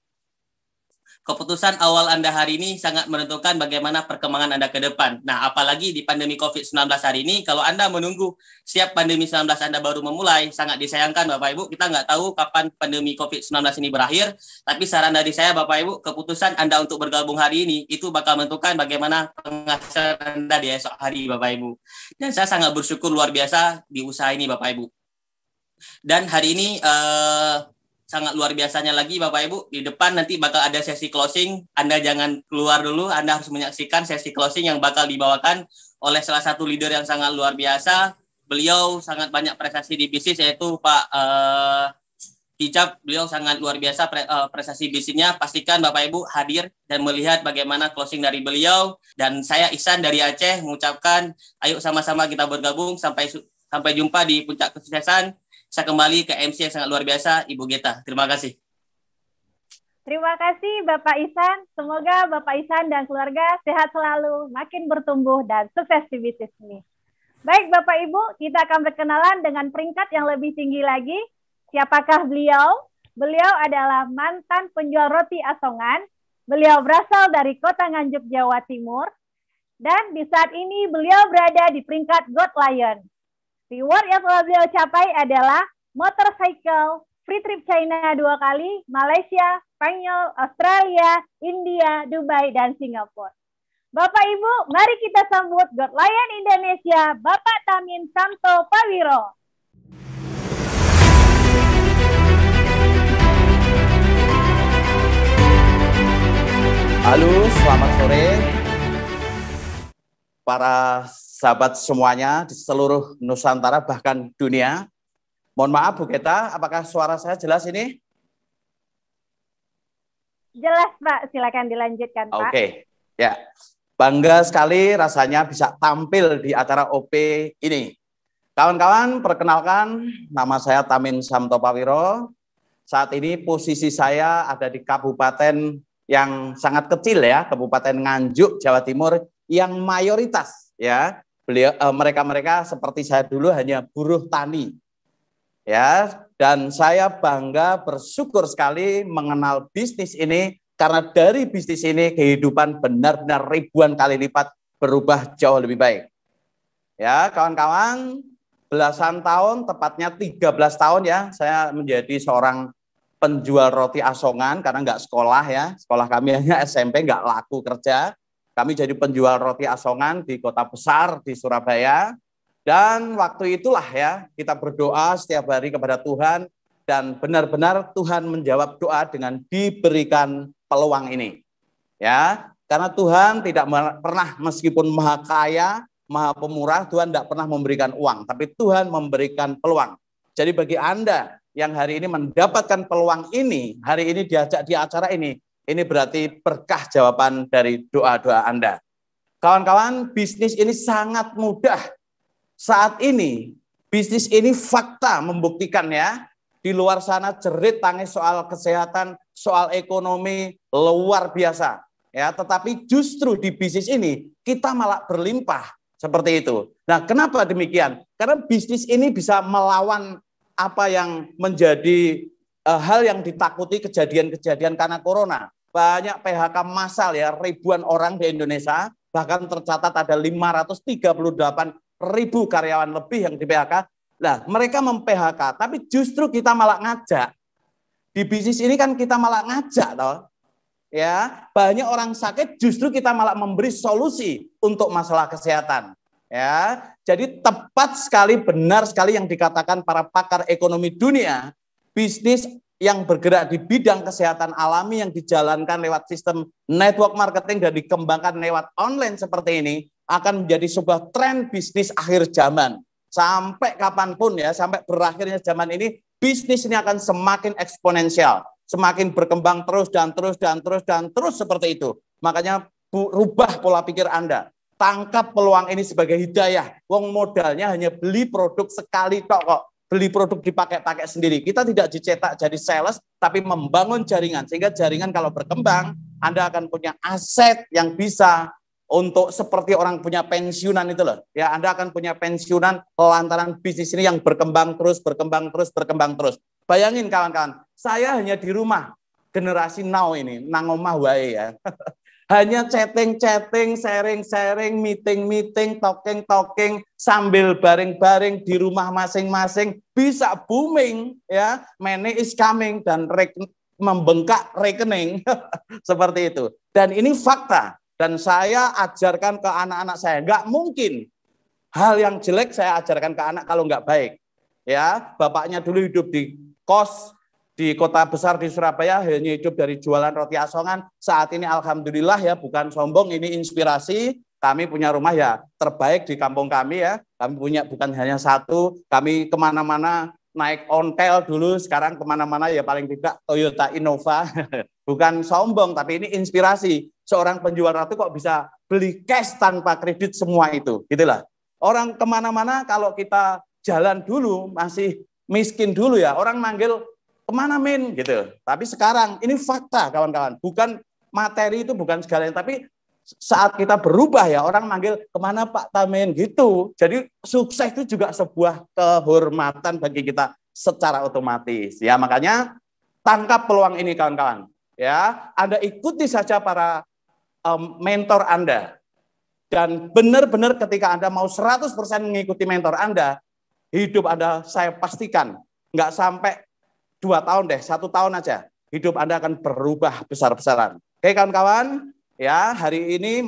keputusan awal Anda hari ini sangat menentukan bagaimana perkembangan Anda ke depan. Nah, apalagi di pandemi COVID-19 hari ini, kalau Anda menunggu siap pandemi 19 Anda baru memulai, sangat disayangkan Bapak Ibu. Kita nggak tahu kapan pandemi COVID-19 ini berakhir, tapi saran dari saya Bapak Ibu, keputusan Anda untuk bergabung hari ini, itu bakal menentukan bagaimana penghasilan Anda di esok hari Bapak Ibu. Dan saya sangat bersyukur luar biasa di usaha ini Bapak Ibu. Dan hari ini, sangat luar biasanya lagi Bapak Ibu, di depan nanti bakal ada sesi closing. Anda jangan keluar dulu, Anda harus menyaksikan sesi closing yang bakal dibawakan oleh salah satu leader yang sangat luar biasa. Beliau sangat banyak prestasi di bisnis, yaitu Pak Hijab. Beliau sangat luar biasa prestasi bisnisnya. Pastikan Bapak Ibu hadir dan melihat bagaimana closing dari beliau. Dan saya Ihsan dari Aceh mengucapkan, ayo sama-sama kita bergabung sampai jumpa di puncak kesuksesan. Saya kembali ke MC yang sangat luar biasa, Ibu Geta. Terima kasih. Terima kasih Bapak Ihsan. Semoga Bapak Ihsan dan keluarga sehat selalu, makin bertumbuh dan sukses di bisnis ini. Baik Bapak Ibu, kita akan berkenalan dengan peringkat yang lebih tinggi lagi. Siapakah beliau? Beliau adalah mantan penjual roti asongan. Beliau berasal dari Kota Nganjuk, Jawa Timur. Dan di saat ini beliau berada di peringkat Gold Lion. Reward yang telah beliau capai adalah motorcycle, free trip China 2 kali, Malaysia, Spanyol, Australia, India, Dubai, dan Singapura. Bapak Ibu, mari kita sambut God Lion Indonesia, Bapak Tamin Samto Pawiro. Halo, selamat sore. Para sahabat semuanya di seluruh Nusantara bahkan dunia. Mohon maaf Bu Geta, apakah suara saya jelas ini? Jelas Pak, silakan dilanjutkan Pak. Oke, ya. Bangga sekali rasanya bisa tampil di acara OP ini. Kawan-kawan, perkenalkan nama saya Tamin Samtopawiro. Saat ini posisi saya ada di kabupaten yang sangat kecil ya, Kabupaten Nganjuk, Jawa Timur, yang mayoritas ya, mereka seperti saya dulu hanya buruh tani. Ya, dan saya bangga bersyukur sekali mengenal bisnis ini. Karena dari bisnis ini kehidupan benar-benar ribuan kali lipat berubah jauh lebih baik. Ya, kawan-kawan, belasan tahun, tepatnya 13 tahun ya, saya menjadi seorang penjual roti asongan karena nggak sekolah ya. Sekolah kami hanya SMP, nggak laku kerja. Kami jadi penjual roti asongan di kota besar di Surabaya. Dan waktu itulah ya, kita berdoa setiap hari kepada Tuhan. Dan benar-benar Tuhan menjawab doa dengan diberikan peluang ini. Ya, karena Tuhan tidak pernah, meskipun maha kaya, maha pemurah, Tuhan tidak pernah memberikan uang, tapi Tuhan memberikan peluang. Jadi bagi Anda yang hari ini mendapatkan peluang ini, hari ini diajak di acara ini berarti berkah jawaban dari doa-doa Anda. Kawan-kawan, bisnis ini sangat mudah. Saat ini, bisnis ini fakta membuktikan ya, di luar sana jerit tangis soal kesehatan, soal ekonomi luar biasa. Ya, tetapi justru di bisnis ini kita malah berlimpah seperti itu. Nah, kenapa demikian? Karena bisnis ini bisa melawan apa yang menjadi hal yang ditakuti kejadian-kejadian karena corona. Banyak PHK massal ya, ribuan orang di Indonesia, bahkan tercatat ada 538.000 karyawan lebih yang di PHK. Nah, mereka mem-PHK, tapi justru kita malah ngajak. Di bisnis ini kan kita malah ngajak toh. Ya, banyak orang sakit justru kita malah memberi solusi untuk masalah kesehatan. Ya, jadi tepat sekali, benar sekali yang dikatakan para pakar ekonomi dunia, bisnis yang bergerak di bidang kesehatan alami yang dijalankan lewat sistem network marketing dan dikembangkan lewat online seperti ini akan menjadi sebuah tren bisnis akhir zaman. Sampai kapanpun ya, sampai berakhirnya zaman ini, bisnis ini akan semakin eksponensial, semakin berkembang terus seperti itu. Makanya rubah pola pikir Anda, tangkap peluang ini sebagai hidayah. Wong modalnya hanya beli produk sekali kok, beli produk dipakai-pakai sendiri. Kita tidak dicetak jadi sales, tapi membangun jaringan, sehingga jaringan kalau berkembang, Anda akan punya aset yang bisa untuk seperti orang punya pensiunan itu loh. Ya, Anda akan punya pensiunan lantaran bisnis ini yang berkembang terus. Bayangin kawan-kawan, saya hanya di rumah, generasi now ini, nang omah wae ya. Hanya chatting, sharing, meeting, talking, sambil bareng-bareng di rumah masing-masing bisa booming ya, money is coming dan membengkak rekening seperti itu. Dan ini fakta. Dan saya ajarkan ke anak-anak saya, nggak mungkin hal yang jelek saya ajarkan ke anak kalau nggak baik. Ya, bapaknya dulu hidup di kos di kota besar di Surabaya, hanya hidup dari jualan roti asongan. Saat ini alhamdulillah ya, bukan sombong, ini inspirasi. Kami punya rumah ya terbaik di kampung kami ya. Kami punya bukan hanya satu, kami kemana-mana naik ontel dulu, sekarang kemana-mana ya paling tidak Toyota Innova. Bukan sombong, tapi ini inspirasi. Seorang penjual roti kok bisa beli cash tanpa kredit semua itu, gitulah. Orang kemana-mana kalau kita jalan dulu masih miskin dulu ya, orang manggil kemana Min gitu. Tapi sekarang ini fakta kawan-kawan, bukan materi itu bukan segalanya, tapi saat kita berubah ya orang manggil kemana Pak Tamin gitu. Jadi sukses itu juga sebuah kehormatan bagi kita secara otomatis ya. Makanya tangkap peluang ini kawan-kawan ya. Anda ikuti saja para mentor Anda, dan benar-benar ketika Anda mau 100% mengikuti mentor Anda, hidup Anda saya pastikan nggak sampai 2 tahun deh, 1 tahun aja hidup Anda akan berubah besar-besaran. Oke kawan-kawan ya, hari ini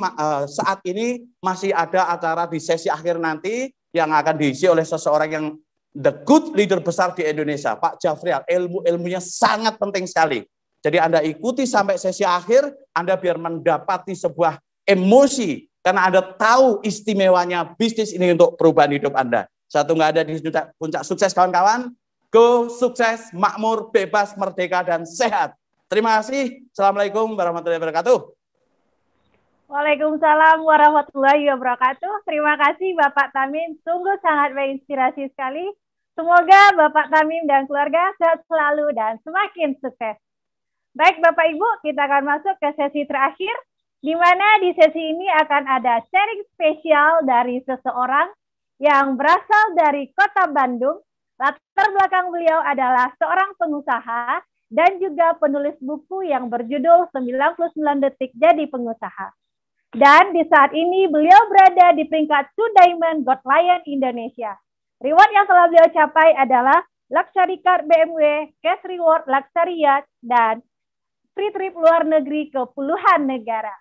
saat ini masih ada acara di sesi akhir nanti yang akan diisi oleh seseorang yang the good leader besar di Indonesia, Pak Jafrial. Ilmunya sangat penting sekali. Jadi Anda ikuti sampai sesi akhir, Anda biar mendapati sebuah emosi, karena Anda tahu istimewanya bisnis ini untuk perubahan hidup Anda. Satu nggak ada di puncak sukses kawan-kawan. Go, sukses, makmur, bebas, merdeka, dan sehat. Terima kasih. Assalamualaikum warahmatullahi wabarakatuh. Waalaikumsalam warahmatullahi wabarakatuh. Terima kasih Bapak Tamim, sungguh sangat menginspirasi sekali. Semoga Bapak Tamim dan keluarga sehat selalu dan semakin sukses. Baik Bapak Ibu, kita akan masuk ke sesi terakhir, di mana di sesi ini akan ada sharing spesial dari seseorang yang berasal dari Kota Bandung. Latar belakang beliau adalah seorang pengusaha dan juga penulis buku yang berjudul 99 Detik Jadi Pengusaha. Dan di saat ini beliau berada di peringkat 2 Diamond Gold Lion Indonesia. Reward yang telah beliau capai adalah Luxury Car BMW, Cash Reward Luxury Yacht, dan free trip luar negeri ke puluhan negara.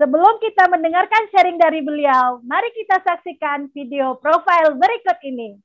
Sebelum kita mendengarkan sharing dari beliau, mari kita saksikan video profil berikut ini.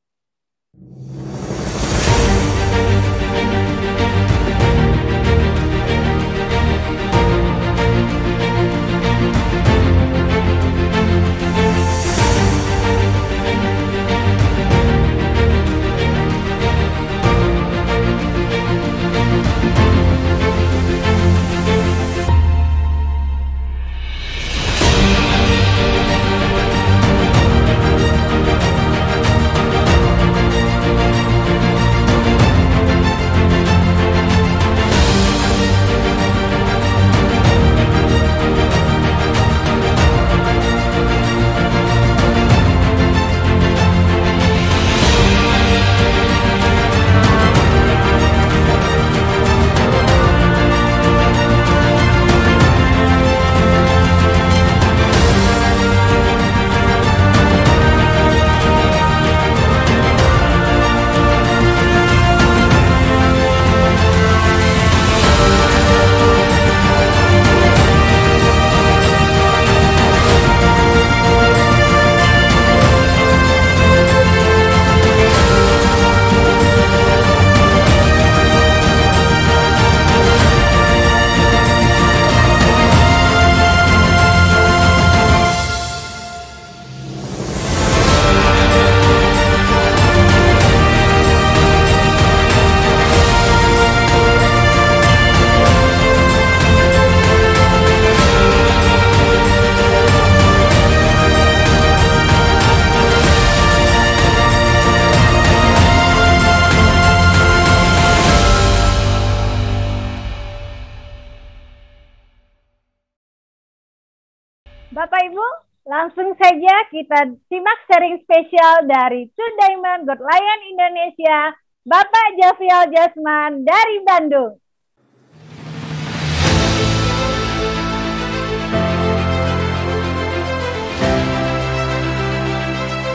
Bapak Ibu, langsung saja kita simak sharing spesial dari 2 Diamond Gold Lion Indonesia, Bapak Jafrial Jasman dari Bandung.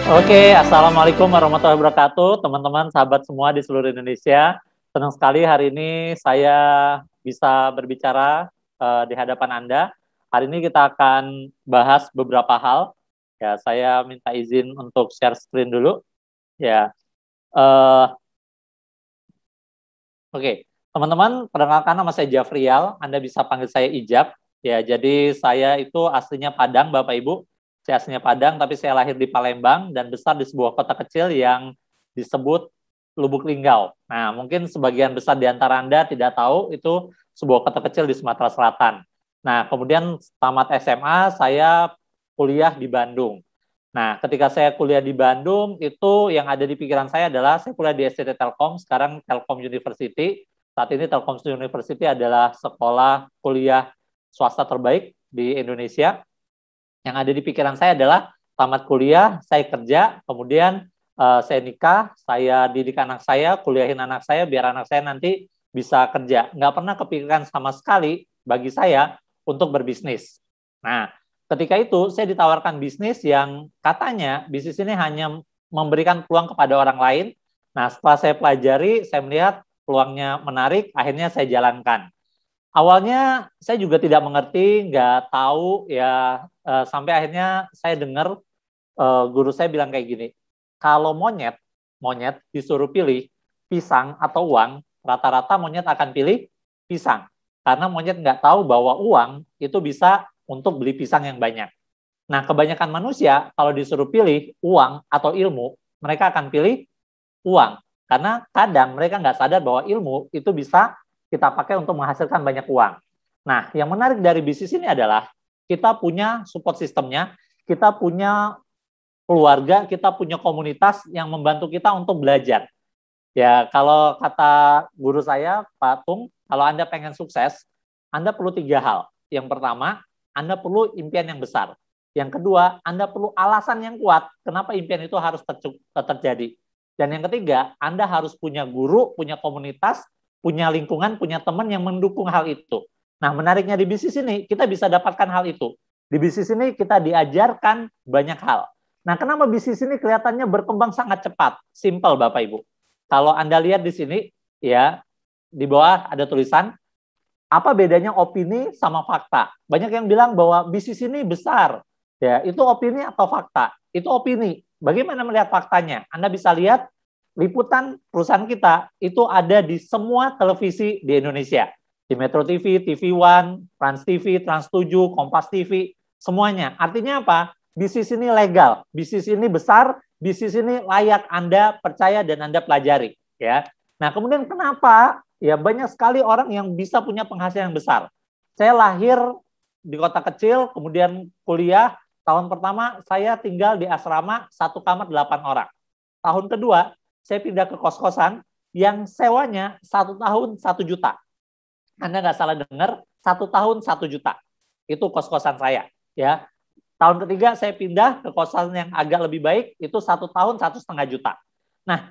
Oke, Assalamualaikum warahmatullahi wabarakatuh, teman-teman, sahabat semua di seluruh Indonesia. Senang sekali hari ini saya bisa berbicara di hadapan Anda. Hari ini kita akan bahas beberapa hal. Ya, saya minta izin untuk share screen dulu. Ya, oke, teman-teman, perkenalkan nama saya Jafrial. Anda bisa panggil saya Ijab. Ya, jadi saya itu aslinya Padang, Bapak Ibu. Saya aslinya Padang, tapi saya lahir di Palembang dan besar di sebuah kota kecil yang disebut Lubuk Linggau. Nah, mungkin sebagian besar di antara Anda tidak tahu itu sebuah kota kecil di Sumatera Selatan. Nah, kemudian tamat SMA, saya kuliah di Bandung. Nah, ketika saya kuliah di Bandung, itu yang ada di pikiran saya adalah saya kuliah di STT Telkom, sekarang Telkom University. Saat ini Telkom University adalah sekolah kuliah swasta terbaik di Indonesia. Yang ada di pikiran saya adalah tamat kuliah, saya kerja, kemudian saya nikah, saya didik anak saya, kuliahin anak saya, biar anak saya nanti bisa kerja. Nggak pernah kepikiran sama sekali bagi saya untuk berbisnis. Nah, ketika itu saya ditawarkan bisnis yang katanya bisnis ini hanya memberikan peluang kepada orang lain. Nah, setelah saya pelajari, saya melihat peluangnya menarik, akhirnya saya jalankan. Awalnya saya juga tidak mengerti, nggak tahu ya, sampai akhirnya saya dengar guru saya bilang kayak gini, kalau monyet disuruh pilih pisang atau uang, rata-rata monyet akan pilih pisang. Karena monyet nggak tahu bahwa uang itu bisa untuk beli pisang yang banyak. Nah, kebanyakan manusia kalau disuruh pilih uang atau ilmu, mereka akan pilih uang. Karena kadang mereka nggak sadar bahwa ilmu itu bisa kita pakai untuk menghasilkan banyak uang. Nah, yang menarik dari bisnis ini adalah kita punya support sistemnya, kita punya keluarga, kita punya komunitas yang membantu kita untuk belajar. Ya, kalau kata guru saya, Pak Tung, kalau Anda pengen sukses, Anda perlu 3 hal. Yang pertama, Anda perlu impian yang besar. Yang kedua, Anda perlu alasan yang kuat kenapa impian itu harus terjadi. Dan yang ketiga, Anda harus punya guru, punya komunitas, punya lingkungan, punya teman yang mendukung hal itu. Nah, menariknya di bisnis ini, kita bisa dapatkan hal itu. Di bisnis ini kita diajarkan banyak hal. Nah, kenapa bisnis ini kelihatannya berkembang sangat cepat? Simple, Bapak Ibu. Kalau Anda lihat di sini, ya, di bawah ada tulisan, apa bedanya opini sama fakta? Banyak yang bilang bahwa bisnis ini besar. Ya, itu opini atau fakta? Itu opini. Bagaimana melihat faktanya? Anda bisa lihat liputan perusahaan kita itu ada di semua televisi di Indonesia. Di Metro TV, TV One, Trans TV, Trans 7, Kompas TV, semuanya. Artinya apa? Bisnis ini legal, bisnis ini besar, bisnis ini layak Anda percaya dan Anda pelajari. Ya. Nah, kemudian kenapa? Ya, banyak sekali orang yang bisa punya penghasilan yang besar. Saya lahir di kota kecil, kemudian kuliah. Tahun pertama saya tinggal di asrama 1 kamar 8 orang. Tahun kedua saya pindah ke kos-kosan yang sewanya 1 tahun 1 juta. Anda nggak salah dengar, 1 tahun 1 juta. Itu kos-kosan saya. Ya. Tahun ketiga saya pindah ke kosan yang agak lebih baik, itu 1 tahun 1,5 juta. Nah,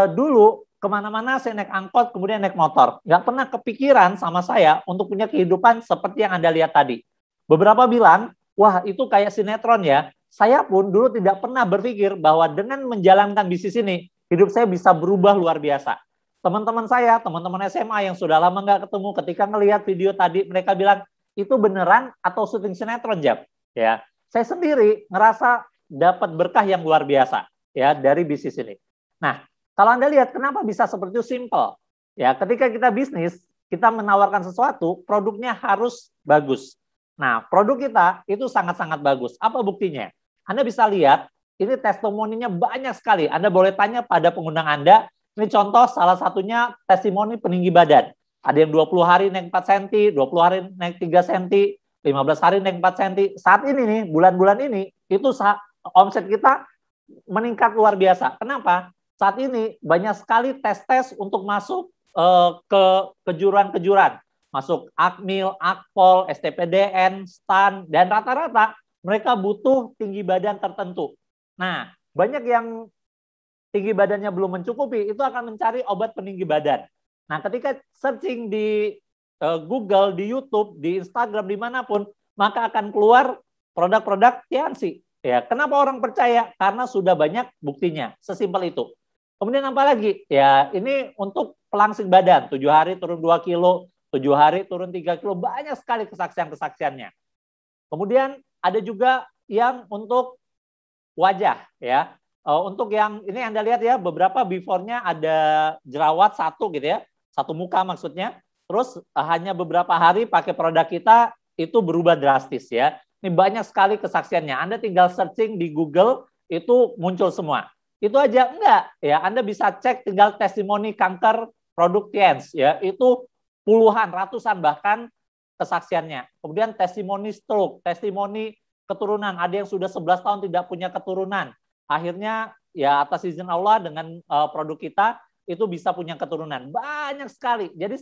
dulu kemana-mana saya naik angkot, kemudian naik motor. Nggak pernah kepikiran sama saya untuk punya kehidupan seperti yang Anda lihat tadi. Beberapa bilang, wah itu kayak sinetron ya. Saya pun dulu tidak pernah berpikir bahwa dengan menjalankan bisnis ini, hidup saya bisa berubah luar biasa. Teman-teman saya, teman-teman SMA yang sudah lama nggak ketemu, ketika ngelihat video tadi, mereka bilang, itu beneran atau syuting sinetron, Jab? Ya. Saya sendiri ngerasa dapat berkah yang luar biasa ya dari bisnis ini. Nah, kalau Anda lihat kenapa bisa seperti itu, simple. Ya, ketika kita bisnis, kita menawarkan sesuatu, produknya harus bagus. Nah, produk kita itu sangat-sangat bagus. Apa buktinya? Anda bisa lihat, ini testimoninya banyak sekali. Anda boleh tanya pada pengundang Anda. Ini contoh salah satunya testimoni peninggi badan. Ada yang 20 hari naik 4 cm, 20 hari naik 3 cm, 15 hari naik 4 cm. Saat ini nih, bulan-bulan ini, itu omset kita meningkat luar biasa. Kenapa? Saat ini banyak sekali tes-tes untuk masuk ke kejuruan-kejuruan. Masuk Akmil, Akpol, STPDN, STAN, dan rata-rata mereka butuh tinggi badan tertentu. Nah, banyak yang tinggi badannya belum mencukupi, itu akan mencari obat peninggi badan. Nah, ketika searching di Google, di YouTube, di Instagram, dimanapun, maka akan keluar produk-produk Tiansi. Ya, kenapa orang percaya? Karena sudah banyak buktinya. Sesimpel itu. Kemudian apa lagi? Ya, ini untuk pelangsing badan. 7 hari turun 2 kilo, 7 hari turun 3 kilo. Banyak sekali kesaksian-kesaksiannya. Kemudian ada juga yang untuk wajah. Ya, untuk yang ini Anda lihat ya, beberapa before-nya ada jerawat 1 gitu ya. 1 muka maksudnya. Terus hanya beberapa hari pakai produk kita itu berubah drastis ya. Ini banyak sekali kesaksiannya. Anda tinggal searching di Google itu muncul semua. Itu aja enggak ya. Anda bisa cek tinggal testimoni kanker produk Tiens ya. Itu puluhan, ratusan bahkan kesaksiannya. Kemudian testimoni stroke, testimoni keturunan. Ada yang sudah 11 tahun tidak punya keturunan. Akhirnya ya atas izin Allah dengan produk kita itu bisa punya keturunan. Banyak sekali. Jadi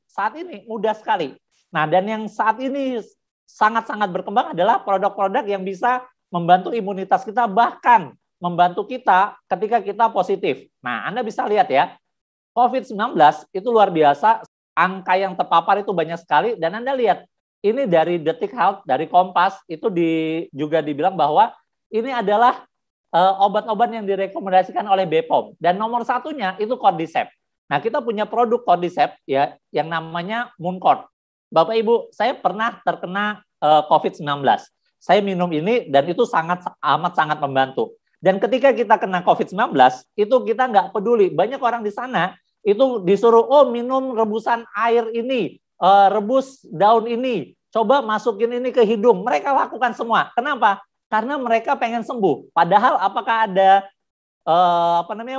saat ini mudah sekali. Nah, dan yang saat ini sangat-sangat berkembang adalah produk-produk yang bisa membantu imunitas kita, bahkan membantu kita ketika kita positif. Nah, Anda bisa lihat ya, COVID-19 itu luar biasa. Angka yang terpapar itu banyak sekali. Dan Anda lihat, ini dari Detik Health, dari Kompas, itu juga dibilang bahwa ini adalah obat-obat yang direkomendasikan oleh BPOM, dan nomor satunya itu Cordyceps. Nah, kita punya produk Cordyceps ya yang namanya Mooncort. Bapak Ibu, saya pernah terkena COVID-19. Saya minum ini dan itu sangat membantu. Dan ketika kita kena COVID-19, itu kita nggak peduli. Banyak orang di sana itu disuruh, oh minum rebusan air ini, rebus daun ini, coba masukin ini ke hidung. Mereka lakukan semua. Kenapa? Karena mereka pengen sembuh. Padahal apakah ada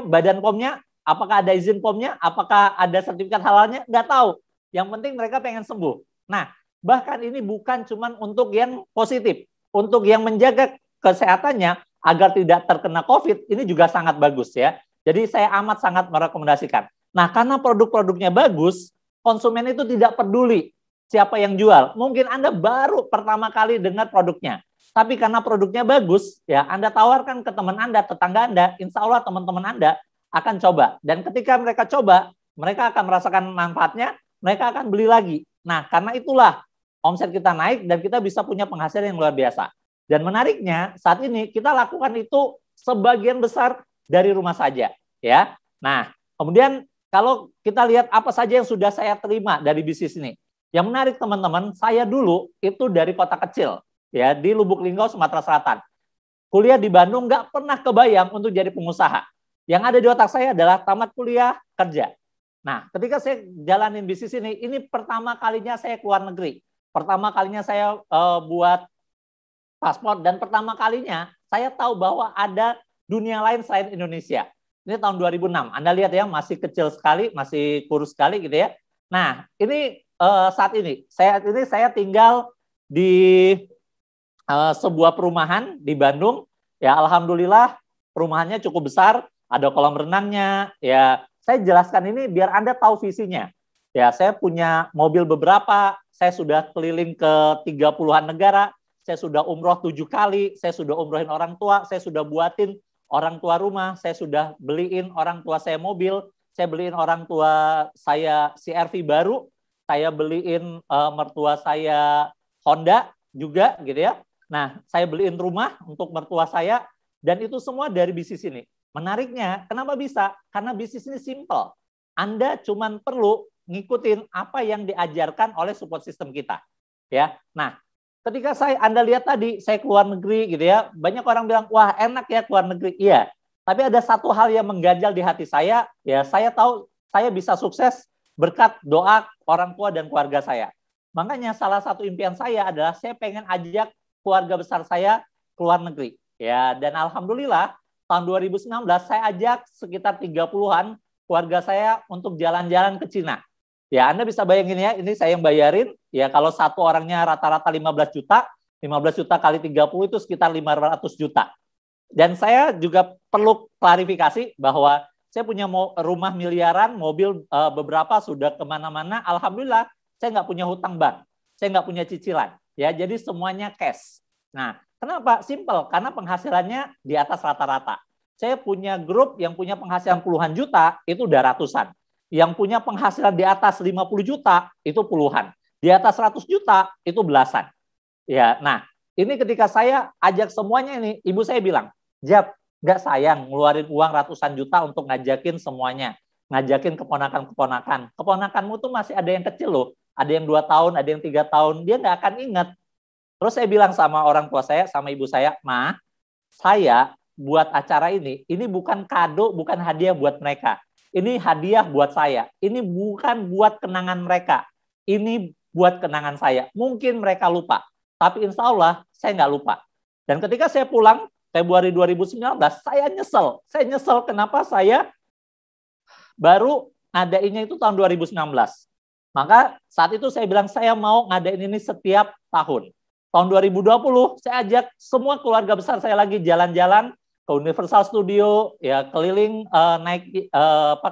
badan POM-nya? Apakah ada izin POM-nya? Apakah ada sertifikat halalnya? Nggak tahu. Yang penting mereka pengen sembuh. Nah, bahkan ini bukan cuma untuk yang positif, untuk yang menjaga kesehatannya agar tidak terkena COVID, ini juga sangat bagus ya. Jadi saya amat sangat merekomendasikan. Nah, karena produk-produknya bagus, konsumen itu tidak peduli siapa yang jual. Mungkin Anda baru pertama kali dengar produknya. Tapi karena produknya bagus, ya Anda tawarkan ke teman Anda, tetangga Anda, insya Allah teman-teman Anda akan coba. Dan ketika mereka coba, mereka akan merasakan manfaatnya, mereka akan beli lagi. Nah, karena itulah omset kita naik dan kita bisa punya penghasilan yang luar biasa. Dan menariknya, saat ini kita lakukan itu sebagian besar dari rumah saja. Ya. Nah, kemudian kalau kita lihat apa saja yang sudah saya terima dari bisnis ini. Yang menarik teman-teman, saya dulu itu dari kota kecil. Ya, di Lubuk Linggau, Sumatera Selatan. Kuliah di Bandung nggak pernah kebayang untuk jadi pengusaha. Yang ada di otak saya adalah tamat kuliah, kerja. Nah, ketika saya jalanin bisnis ini pertama kalinya saya keluar negeri. Pertama kalinya saya buat paspor, dan pertama kalinya saya tahu bahwa ada dunia lain selain Indonesia. Ini tahun 2006. Anda lihat ya, masih kecil sekali, masih kurus sekali gitu ya. Nah, ini saat ini saya tinggal di sebuah perumahan di Bandung. Ya, alhamdulillah perumahannya cukup besar, ada kolam renangnya. Ya, saya jelaskan ini biar Anda tahu visinya. Ya, saya punya mobil beberapa, saya sudah keliling ke 30-an negara, saya sudah umroh 7 kali, saya sudah umrohin orang tua, saya sudah buatin orang tua rumah, saya sudah beliin orang tua saya mobil, saya beliin orang tua saya CR-V baru, saya beliin mertua saya Honda juga gitu ya. Nah, saya beliin rumah untuk mertua saya, dan itu semua dari bisnis ini. Menariknya, kenapa bisa? Karena bisnis ini simple. Anda cuma perlu ngikutin apa yang diajarkan oleh support system kita. Ya. Nah, ketika Anda lihat tadi, saya keluar negeri gitu ya, banyak orang bilang, wah enak ya keluar negeri. Iya, tapi ada satu hal yang mengganjal di hati saya, ya saya tahu saya bisa sukses berkat doa orang tua dan keluarga saya. Makanya salah satu impian saya adalah saya pengen ajak keluarga besar saya keluar negeri. Ya, dan alhamdulillah tahun 2019 saya ajak sekitar 30-an keluarga saya untuk jalan-jalan ke Cina. Ya, Anda bisa bayangin ya, ini saya yang bayarin. Ya, kalau satu orangnya rata-rata 15 juta, 15 juta kali 30 itu sekitar 500 juta. Dan saya juga perlu klarifikasi bahwa saya punya rumah miliaran, mobil beberapa sudah kemana-mana. Alhamdulillah, saya nggak punya hutang bank, saya nggak punya cicilan. Ya, jadi semuanya cash. Nah, kenapa? Simple, karena penghasilannya di atas rata-rata. Saya punya grup yang punya penghasilan puluhan juta, itu udah ratusan. Yang punya penghasilan di atas 50 juta, itu puluhan. Di atas 100 juta, itu belasan. Ya, nah, ini ketika saya ajak semuanya ini, ibu saya bilang, Jab, nggak sayang ngeluarin uang ratusan juta untuk ngajakin semuanya. Ngajakin keponakan-keponakan. Keponakanmu tuh masih ada yang kecil loh. Ada yang 2 tahun, ada yang 3 tahun. Dia nggak akan ingat. Terus saya bilang sama orang tua saya, sama ibu saya, Ma, saya buat acara ini bukan kado, bukan hadiah buat mereka. Ini hadiah buat saya. Ini bukan buat kenangan mereka. Ini buat kenangan saya. Mungkin mereka lupa. Tapi insya Allah saya nggak lupa. Dan ketika saya pulang, Februari 2019, saya nyesel. Saya nyesel kenapa saya baru ngadainnya itu tahun 2019. Maka saat itu saya bilang saya mau ngadain ini setiap tahun. Tahun 2020 saya ajak semua keluarga besar saya lagi jalan-jalan ke Universal Studio, ya keliling naik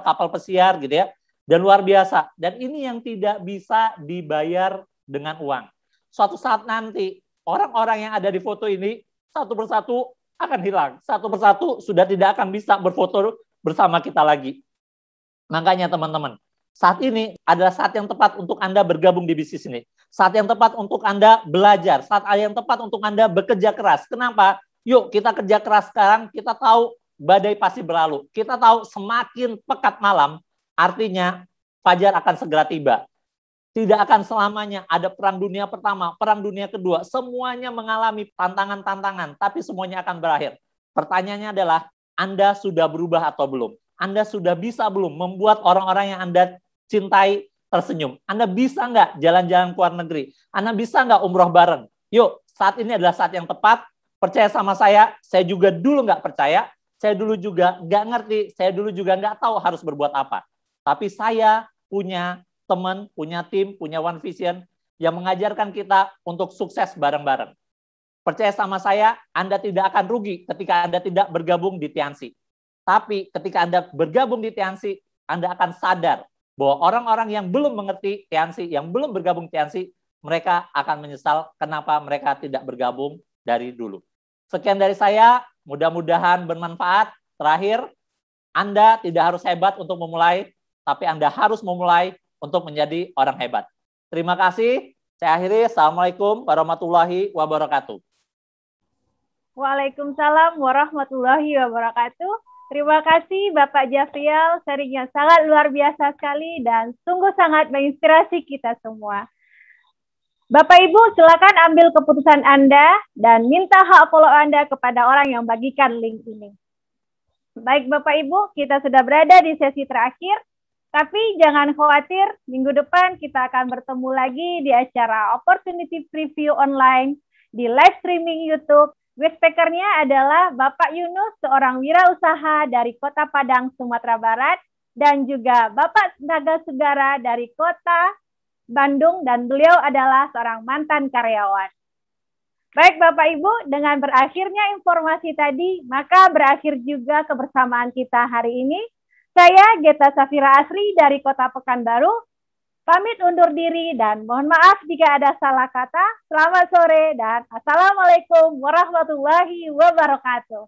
kapal pesiar gitu ya. Dan luar biasa. Dan ini yang tidak bisa dibayar dengan uang. Suatu saat nanti orang-orang yang ada di foto ini satu persatu akan hilang. Satu persatu sudah tidak akan bisa berfoto bersama kita lagi. Makanya teman-teman, saat ini adalah saat yang tepat untuk Anda bergabung di bisnis ini. Saat yang tepat untuk Anda belajar. Saat yang tepat untuk Anda bekerja keras. Kenapa? Yuk kita kerja keras sekarang. Kita tahu badai pasti berlalu. Kita tahu semakin pekat malam, artinya fajar akan segera tiba. Tidak akan selamanya ada perang dunia pertama, perang dunia kedua. Semuanya mengalami tantangan-tantangan, tapi semuanya akan berakhir. Pertanyaannya adalah, Anda sudah berubah atau belum? Anda sudah bisa belum membuat orang-orang yang Anda cintai tersenyum? Anda bisa nggak jalan-jalan ke luar negeri? Anda bisa nggak umroh bareng? Yuk, saat ini adalah saat yang tepat. Percaya sama saya juga dulu nggak percaya. Saya dulu juga nggak ngerti. Saya dulu juga nggak tahu harus berbuat apa. Tapi saya punya teman, punya tim, punya one vision yang mengajarkan kita untuk sukses bareng-bareng. Percaya sama saya, Anda tidak akan rugi ketika Anda tidak bergabung di Tiansi. Tapi ketika Anda bergabung di Tiansi, Anda akan sadar bahwa orang-orang yang belum mengerti Tiansi, yang belum bergabung Tiansi, mereka akan menyesal kenapa mereka tidak bergabung dari dulu. Sekian dari saya, mudah-mudahan bermanfaat. Terakhir, Anda tidak harus hebat untuk memulai, tapi Anda harus memulai untuk menjadi orang hebat. Terima kasih. Saya akhiri. Assalamualaikum warahmatullahi wabarakatuh. Waalaikumsalam warahmatullahi wabarakatuh. Terima kasih Bapak Jafrial, sharingnya sangat luar biasa sekali dan sungguh sangat menginspirasi kita semua. Bapak Ibu silakan ambil keputusan Anda dan minta hak follow Anda kepada orang yang bagikan link ini. Baik Bapak Ibu, kita sudah berada di sesi terakhir, tapi jangan khawatir, minggu depan kita akan bertemu lagi di acara Opportunity Preview Online di live streaming YouTube. Guest speaker-nya adalah Bapak Yunus, seorang wirausaha dari Kota Padang, Sumatera Barat, dan juga Bapak Naga Sugara dari Kota Bandung, dan beliau adalah seorang mantan karyawan. Baik Bapak Ibu, dengan berakhirnya informasi tadi, maka berakhir juga kebersamaan kita hari ini. Saya Geta Safira Asri dari Kota Pekanbaru, pamit undur diri dan mohon maaf jika ada salah kata. Selamat sore dan Assalamualaikum warahmatullahi wabarakatuh.